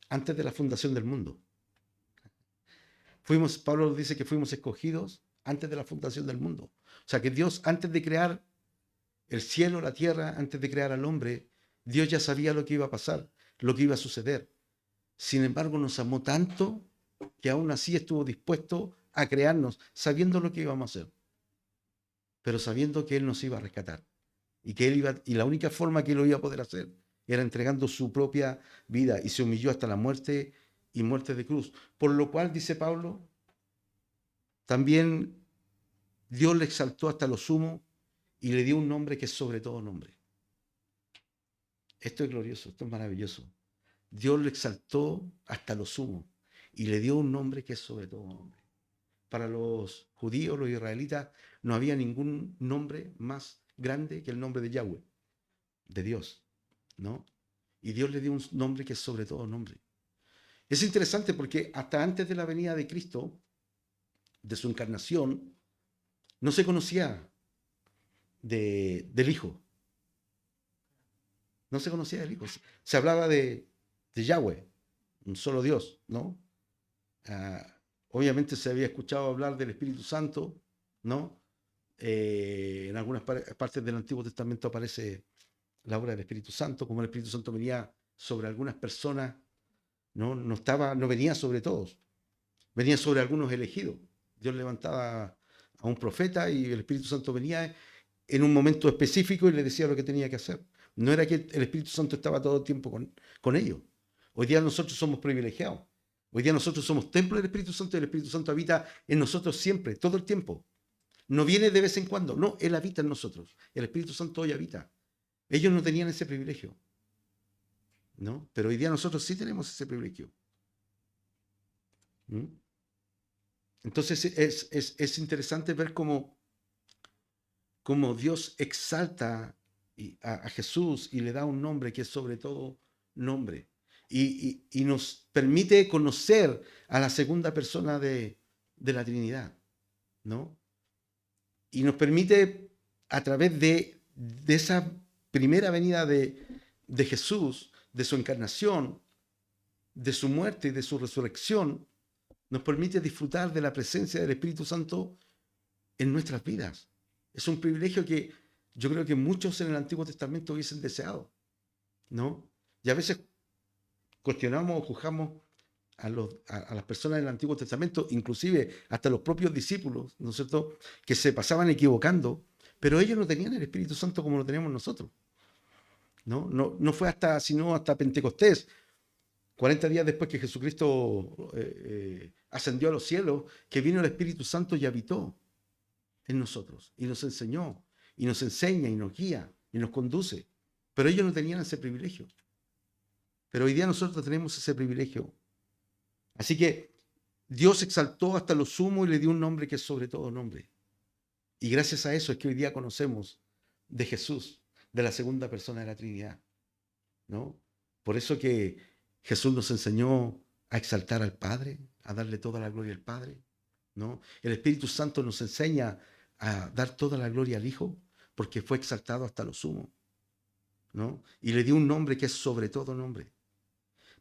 antes de la fundación del mundo. Pablo dice que fuimos escogidos antes de la fundación del mundo. O sea que Dios, antes de crear el cielo, la tierra, antes de crear al hombre, Dios ya sabía lo que iba a pasar, lo que iba a suceder. Sin embargo, nos amó tanto que aún así estuvo dispuesto a crearnos, sabiendo lo que íbamos a hacer, pero sabiendo que Él nos iba a rescatar y que y la única forma que Él lo iba a poder hacer era entregando su propia vida, y se humilló hasta la muerte y muerte de cruz. Por lo cual, dice Pablo, también Dios le exaltó hasta lo sumo y le dio un nombre que es sobre todo nombre. Esto es glorioso, esto es maravilloso. Dios lo exaltó hasta lo sumo y le dio un nombre que es sobre todo nombre. Para los judíos, los israelitas, no había ningún nombre más grande que el nombre de Yahweh, de Dios, ¿no? Y Dios le dio un nombre que es sobre todo nombre. Es interesante porque hasta antes de la venida de Cristo, de su encarnación, no se conocía del Hijo. No se conocía del Hijo. Se hablaba de Yahweh, un solo Dios, ¿no? Obviamente se había escuchado hablar del Espíritu Santo, ¿no? En algunas partes del Antiguo Testamento aparece la obra del Espíritu Santo, como el Espíritu Santo venía sobre algunas personas, no venía sobre todos, venía sobre algunos elegidos. Dios levantaba a un profeta y el Espíritu Santo venía en un momento específico y le decía lo que tenía que hacer. No era que el Espíritu Santo estaba todo el tiempo con ellos. Hoy día nosotros somos privilegiados. Hoy día nosotros somos templo del Espíritu Santo y el Espíritu Santo habita en nosotros siempre, todo el tiempo. No viene de vez en cuando, no, Él habita en nosotros. El Espíritu Santo hoy habita. Ellos no tenían ese privilegio, ¿no? Pero hoy día nosotros sí tenemos ese privilegio. ¿Mm? Entonces es interesante ver cómo Dios exalta a Jesús y le da un nombre que es sobre todo nombre. Y nos permite conocer a la segunda persona de la Trinidad, ¿no? Y nos permite, a través de esa primera venida de Jesús, de su encarnación, de su muerte y de su resurrección, nos permite disfrutar de la presencia del Espíritu Santo en nuestras vidas. Es un privilegio que yo creo que muchos en el Antiguo Testamento hubiesen deseado, ¿no? Y a veces cuestionamos o juzgamos a las personas del Antiguo Testamento, inclusive hasta los propios discípulos, ¿no es cierto?, que se pasaban equivocando, pero ellos no tenían el Espíritu Santo como lo tenemos nosotros, ¿no? No fue sino hasta Pentecostés, 40 días después que Jesucristo ascendió a los cielos, que vino el Espíritu Santo y habitó en nosotros, y nos enseñó, y nos enseña, y nos guía, y nos conduce. Pero ellos no tenían ese privilegio. Pero hoy día nosotros tenemos ese privilegio. Así que Dios exaltó hasta lo sumo y le dio un nombre que es sobre todo nombre. Y gracias a eso es que hoy día conocemos de Jesús, de la segunda persona de la Trinidad, ¿no? Por eso que Jesús nos enseñó a exaltar al Padre, a darle toda la gloria al Padre, ¿no? El Espíritu Santo nos enseña a dar toda la gloria al Hijo, porque fue exaltado hasta lo sumo, ¿no? Y le dio un nombre que es sobre todo nombre,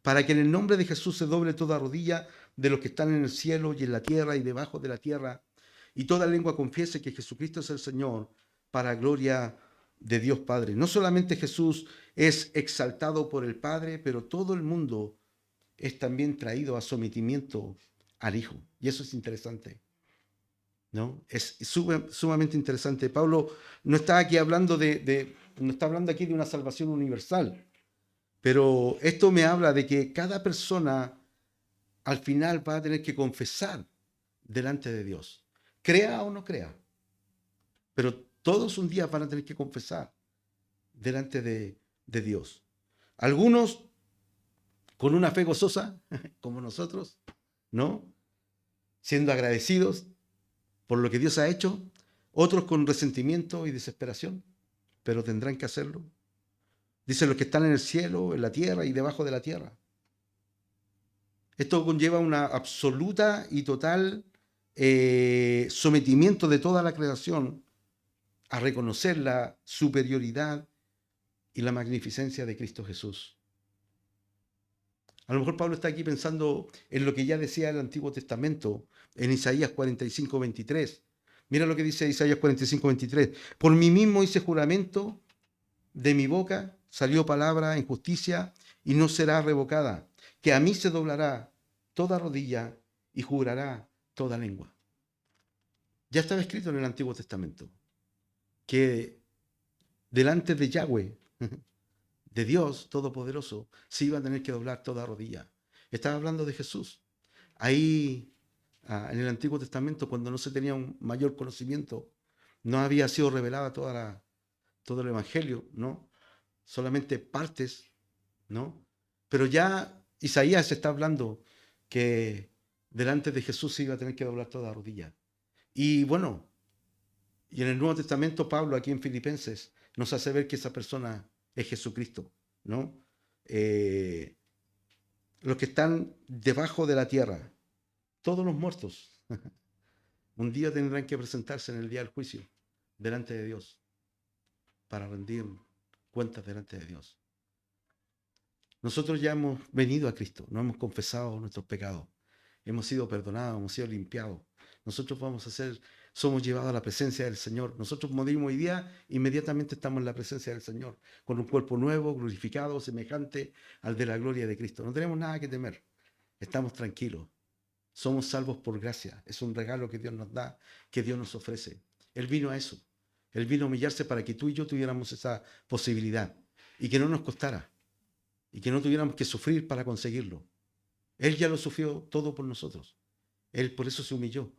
para que en el nombre de Jesús se doble toda rodilla de los que están en el cielo y en la tierra y debajo de la tierra, y toda lengua confiese que Jesucristo es el Señor, para gloria de Dios Padre. No solamente Jesús es exaltado por el Padre, pero todo el mundo es también traído a sometimiento al Hijo. Y eso es interesante, ¿no? Es sumamente interesante. Pablo no está aquí hablando no está hablando aquí de una salvación universal, pero esto me habla de que cada persona al final va a tener que confesar delante de Dios, crea o no crea, pero todos un día van a tener que confesar delante de Dios. Algunos con una fe gozosa, como nosotros, ¿no? Siendo agradecidos por lo que Dios ha hecho, otros con resentimiento y desesperación, pero tendrán que hacerlo. Dice los que están en el cielo, en la tierra y debajo de la tierra. Esto conlleva una absoluta y total sometimiento de toda la creación a reconocer la superioridad y la magnificencia de Cristo Jesús. A lo mejor Pablo está aquí pensando en lo que ya decía el Antiguo Testamento, en Isaías 45, 23. Mira lo que dice Isaías 45, 23. Por mí mismo hice juramento, de mi boca salió palabra en justicia y no será revocada, que a mí se doblará toda rodilla y jurará toda lengua. Ya estaba escrito en el Antiguo Testamento que delante de Yahweh, de Dios Todopoderoso, se iba a tener que doblar toda rodilla. Estaba hablando de Jesús. Ahí, en el Antiguo Testamento, cuando no se tenía un mayor conocimiento, no había sido revelada todo el Evangelio, ¿no? Solamente partes, ¿no? Pero ya Isaías está hablando que delante de Jesús se iba a tener que doblar toda rodilla. Y bueno, y en el Nuevo Testamento Pablo aquí en Filipenses nos hace ver que esa persona es Jesucristo, ¿no? Los que están debajo de la tierra, todos los muertos, un día tendrán que presentarse en el día del juicio delante de Dios para rendir cuentas delante de Dios. Nosotros ya hemos venido a Cristo, no hemos confesado nuestros pecados, hemos sido perdonados, hemos sido limpiados. Nosotros somos llevados a la presencia del Señor. Nosotros morimos hoy día, inmediatamente estamos en la presencia del Señor, con un cuerpo nuevo, glorificado, semejante al de la gloria de Cristo. No tenemos nada que temer, estamos tranquilos. Somos salvos por gracia, es un regalo que Dios nos da, que Dios nos ofrece. Él vino a eso, Él vino a humillarse para que tú y yo tuviéramos esa posibilidad y que no nos costara y que no tuviéramos que sufrir para conseguirlo. Él ya lo sufrió todo por nosotros. Él por eso se humilló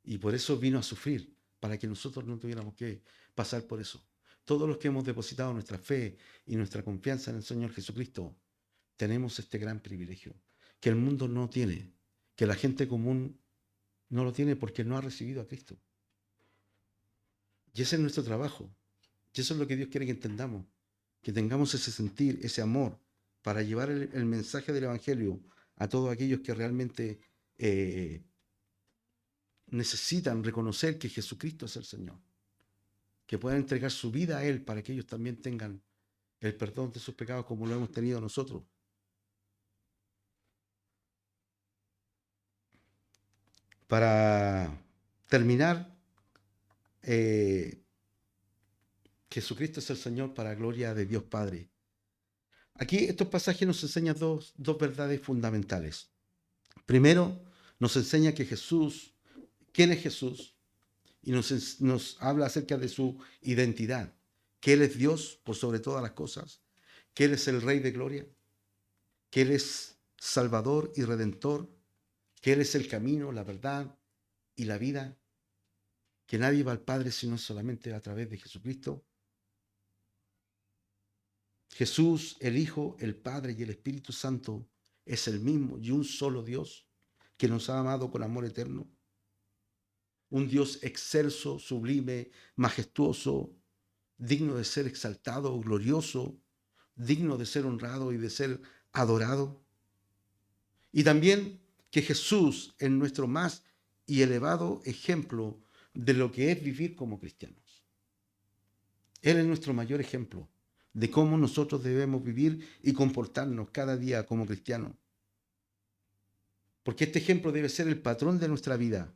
y por eso vino a sufrir, para que nosotros no tuviéramos que pasar por eso. Todos los que hemos depositado nuestra fe y nuestra confianza en el Señor Jesucristo, tenemos este gran privilegio que el mundo no tiene, que la gente común no lo tiene porque no ha recibido a Cristo. Y ese es nuestro trabajo. Y eso es lo que Dios quiere que entendamos, que tengamos ese sentir, ese amor, para llevar el mensaje del Evangelio a todos aquellos que realmente necesitan reconocer que Jesucristo es el Señor, que puedan entregar su vida a Él para que ellos también tengan el perdón de sus pecados como lo hemos tenido nosotros. Para terminar, Jesucristo es el Señor para gloria de Dios Padre. Aquí estos pasajes nos enseñan dos verdades fundamentales. Primero, nos enseña que Jesús, quién es Jesús, y nos habla acerca de su identidad, que Él es Dios por sobre todas las cosas, que Él es el Rey de Gloria, que Él es Salvador y Redentor, que Él es el camino, la verdad y la vida, que nadie va al Padre sino solamente a través de Jesucristo. Jesús, el Hijo, el Padre y el Espíritu Santo es el mismo y un solo Dios que nos ha amado con amor eterno. Un Dios excelso, sublime, majestuoso, digno de ser exaltado, glorioso, digno de ser honrado y de ser adorado. Y también que Jesús es nuestro más y elevado ejemplo de lo que es vivir como cristianos. Él es nuestro mayor ejemplo de cómo nosotros debemos vivir y comportarnos cada día como cristianos. Porque este ejemplo debe ser el patrón de nuestra vida.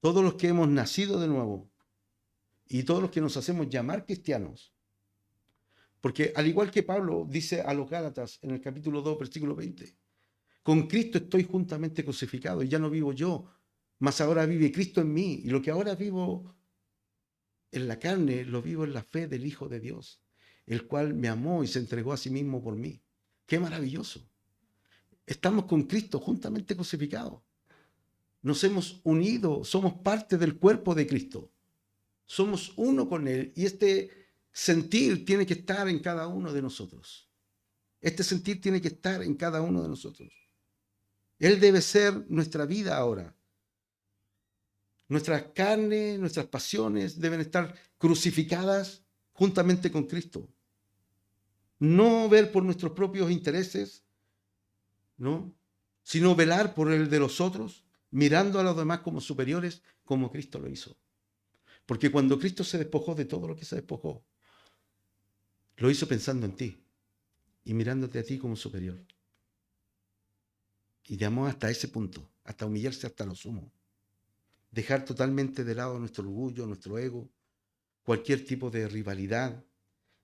Todos los que hemos nacido de nuevo y todos los que nos hacemos llamar cristianos, Porque al igual que Pablo dice a los Gálatas en el capítulo 2, versículo 20, con Cristo estoy juntamente crucificado y ya no vivo yo, mas ahora vive Cristo en mí. Y lo que ahora vivo en la carne, lo vivo en la fe del Hijo de Dios, el cual me amó y se entregó a sí mismo por mí. ¡Qué maravilloso! Estamos con Cristo juntamente crucificados. Nos hemos unido, somos parte del cuerpo de Cristo. Somos uno con Él y este sentir tiene que estar en cada uno de nosotros. Este sentir tiene que estar en cada uno de nosotros. Él debe ser nuestra vida ahora. Nuestras carnes, nuestras pasiones deben estar crucificadas juntamente con Cristo. No ver por nuestros propios intereses, ¿no? Sino velar por el de los otros, mirando a los demás como superiores, como Cristo lo hizo. Porque cuando Cristo se despojó de todo lo que se despojó, lo hizo pensando en ti y mirándote a ti como superior. Y te amó hasta ese punto, hasta humillarse hasta lo sumo. Dejar totalmente de lado nuestro orgullo, nuestro ego, cualquier tipo de rivalidad,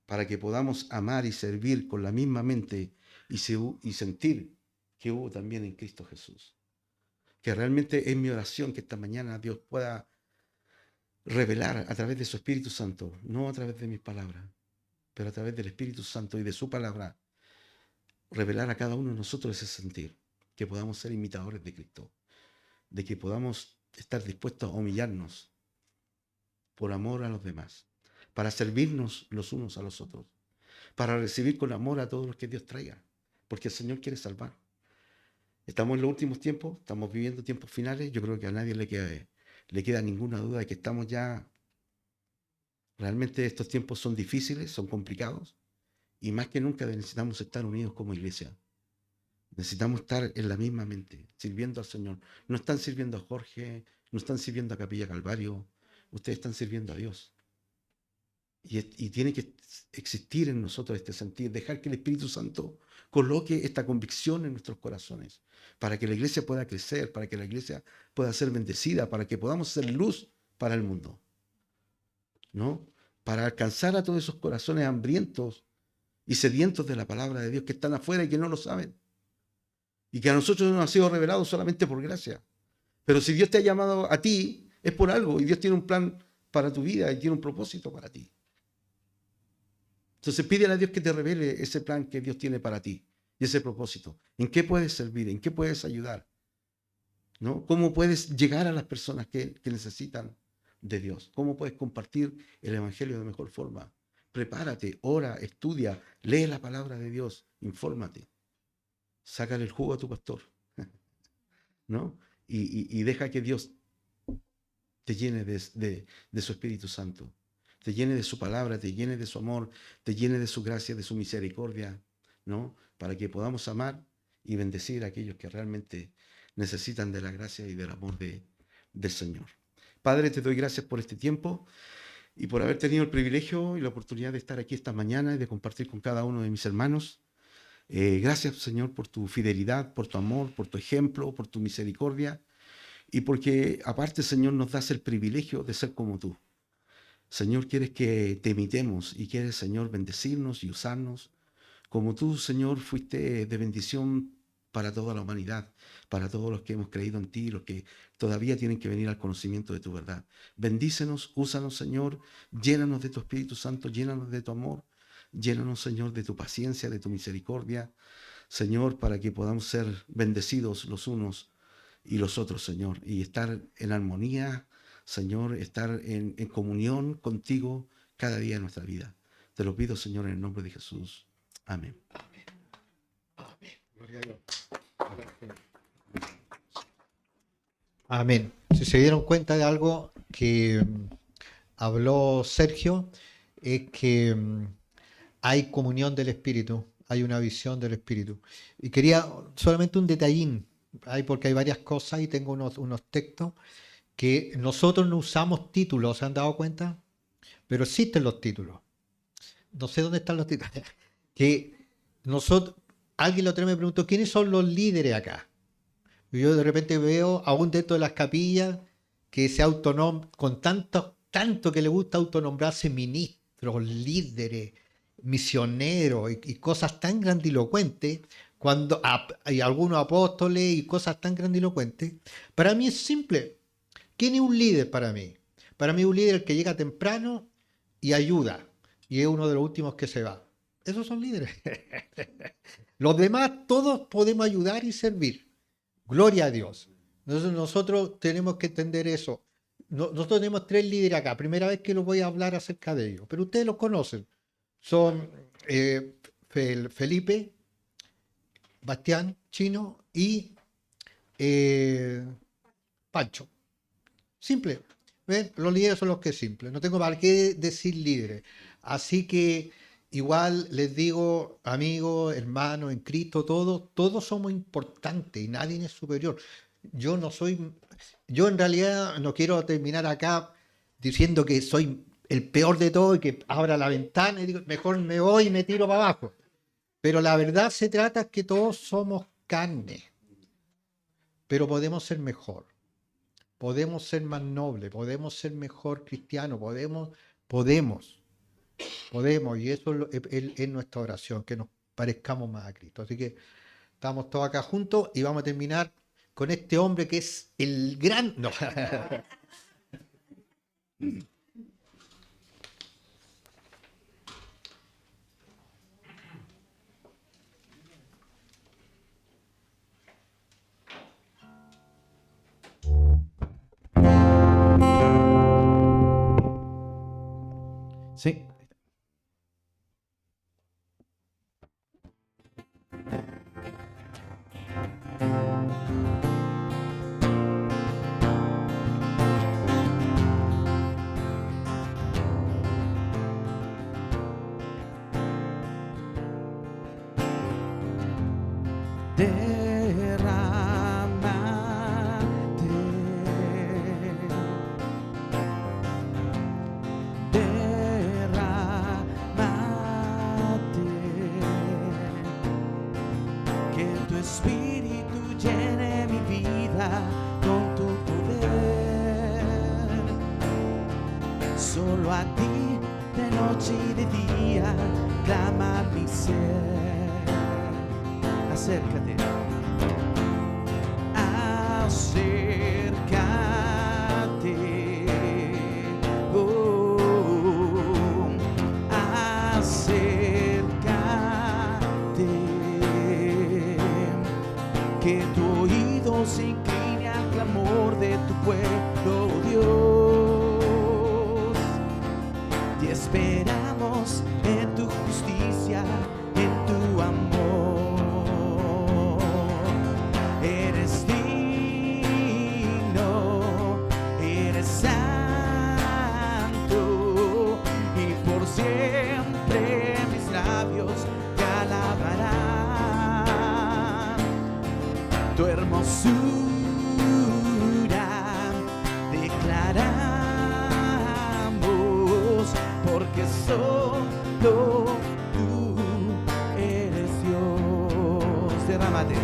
para que podamos amar y servir con la misma mente y sentir que hubo también en Cristo Jesús. Que realmente es mi oración que esta mañana Dios pueda revelar a través de su Espíritu Santo, no a través de mis palabras, pero a través del Espíritu Santo y de su palabra, revelar a cada uno de nosotros ese sentir, que podamos ser imitadores de Cristo, de que podamos estar dispuestos a humillarnos por amor a los demás, para servirnos los unos a los otros, para recibir con amor a todos los que Dios traiga, porque el Señor quiere salvar. Estamos en los últimos tiempos, estamos viviendo tiempos finales, yo creo que a nadie le queda ninguna duda de que estamos ya, realmente estos tiempos son difíciles, son complicados, y más que nunca necesitamos estar unidos como iglesia. Necesitamos estar en la misma mente, sirviendo al Señor. No están sirviendo a Jorge, no están sirviendo a Capilla Calvario, ustedes están sirviendo a Dios. Y tiene que existir en nosotros este sentir, dejar que el Espíritu Santo coloque esta convicción en nuestros corazones, para que la iglesia pueda crecer, para que la iglesia pueda ser bendecida, para que podamos ser luz para el mundo, ¿no? Para alcanzar a todos esos corazones hambrientos y sedientos de la palabra de Dios que están afuera y que no lo saben. Y que a nosotros nos ha sido revelado solamente por gracia. Pero si Dios te ha llamado a ti, es por algo. Y Dios tiene un plan para tu vida y tiene un propósito para ti. Entonces pídele a Dios que te revele ese plan que Dios tiene para ti y ese propósito. ¿En qué puedes servir? ¿En qué puedes ayudar? ¿No? ¿Cómo puedes llegar a las personas que necesitan de Dios? ¿Cómo puedes compartir el Evangelio de mejor forma? Prepárate, ora, estudia, lee la palabra de Dios, infórmate. Sácale el jugo a tu pastor, ¿no? Y deja que Dios te llene de su Espíritu Santo, te llene de su palabra, te llene de su amor, te llene de su gracia, de su misericordia, ¿no? Para que podamos amar y bendecir a aquellos que realmente necesitan de la gracia y del amor del Señor. Padre, te doy gracias por este tiempo y por haber tenido el privilegio y la oportunidad de estar aquí esta mañana y de compartir con cada uno de mis hermanos. Gracias, Señor, por tu fidelidad, por tu amor, por tu ejemplo, por tu misericordia y porque aparte, Señor, nos das el privilegio de ser como tú. Señor, quieres que te imitemos y quieres, Señor, bendecirnos y usarnos. Como tú, Señor, fuiste de bendición para toda la humanidad, para todos los que hemos creído en ti, los que todavía tienen que venir al conocimiento de tu verdad. Bendícenos, úsanos, Señor, llénanos de tu Espíritu Santo, llénanos de tu amor. Llénanos, Señor, de tu paciencia, de tu misericordia, Señor, para que podamos ser bendecidos los unos y los otros, Señor, y estar en armonía, Señor, estar en comunión contigo cada día de nuestra vida. Te lo pido, Señor, en el nombre de Jesús. Amén. Amén. Amén. Gloria a Dios. Amén. Si se dieron cuenta de algo que habló Sergio, es que hay comunión del Espíritu, hay una visión del Espíritu. Y quería solamente un detallín, porque hay varias cosas y tengo unos textos que nosotros no usamos títulos, ¿se han dado cuenta? Pero existen los títulos. No sé dónde están los títulos. Que nosotros, alguien la otra vez me preguntó, ¿quiénes son los líderes acá? Y yo de repente veo aún dentro de las capillas que se autonombran, con tanto que le gusta autonombrarse ministros, líderes, misioneros y cosas tan grandilocuentes, cuando hay algunos apóstoles y cosas tan grandilocuentes, para mí es simple. ¿Quién es un líder para mí? Para mí un líder es el que llega temprano y ayuda, y es uno de los últimos que se va. Esos son líderes. Los demás todos podemos ayudar y servir. Gloria a Dios. Entonces nosotros tenemos que entender eso. Nosotros tenemos 3 líderes acá. Primera vez que los voy a hablar acerca de ellos, pero ustedes los conocen. Son Felipe, Bastián, Chino y Pancho. Simple. ¿Ven? Los líderes son los que simples. No tengo para qué decir líderes. Así que igual les digo, amigos, hermanos en Cristo, todos somos importantes y nadie es superior. Yo en realidad no quiero terminar acá diciendo que soy el peor de todo y que abra la ventana y digo, mejor me voy y me tiro para abajo. Pero la verdad se trata que todos somos carne, pero podemos ser mejor, podemos ser más nobles, podemos ser mejor cristianos, podemos, y eso es nuestra oración, que nos parezcamos más a Cristo. Así que estamos todos acá juntos y vamos a terminar con este hombre que es el gran... No. Sí. Que tu espíritu llene mi vida con tu poder. Solo a ti de noche y de día clama mi ser. Acércate. Acércate. Oh, acércate. Que tu oído se incline al clamor de tu pueblo, Dios. Te esperamos en tu justicia, en tu amor. Eres digno, eres santo, y por siempre mis labios te alabarán. Tu hermosura declaramos, porque solo tú eres Dios. Derrámate.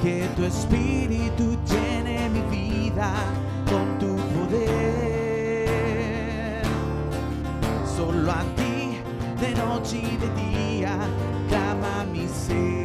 Que tu espíritu llene mi vida con tu poder. Solo a ti de noche y de día clama mi ser.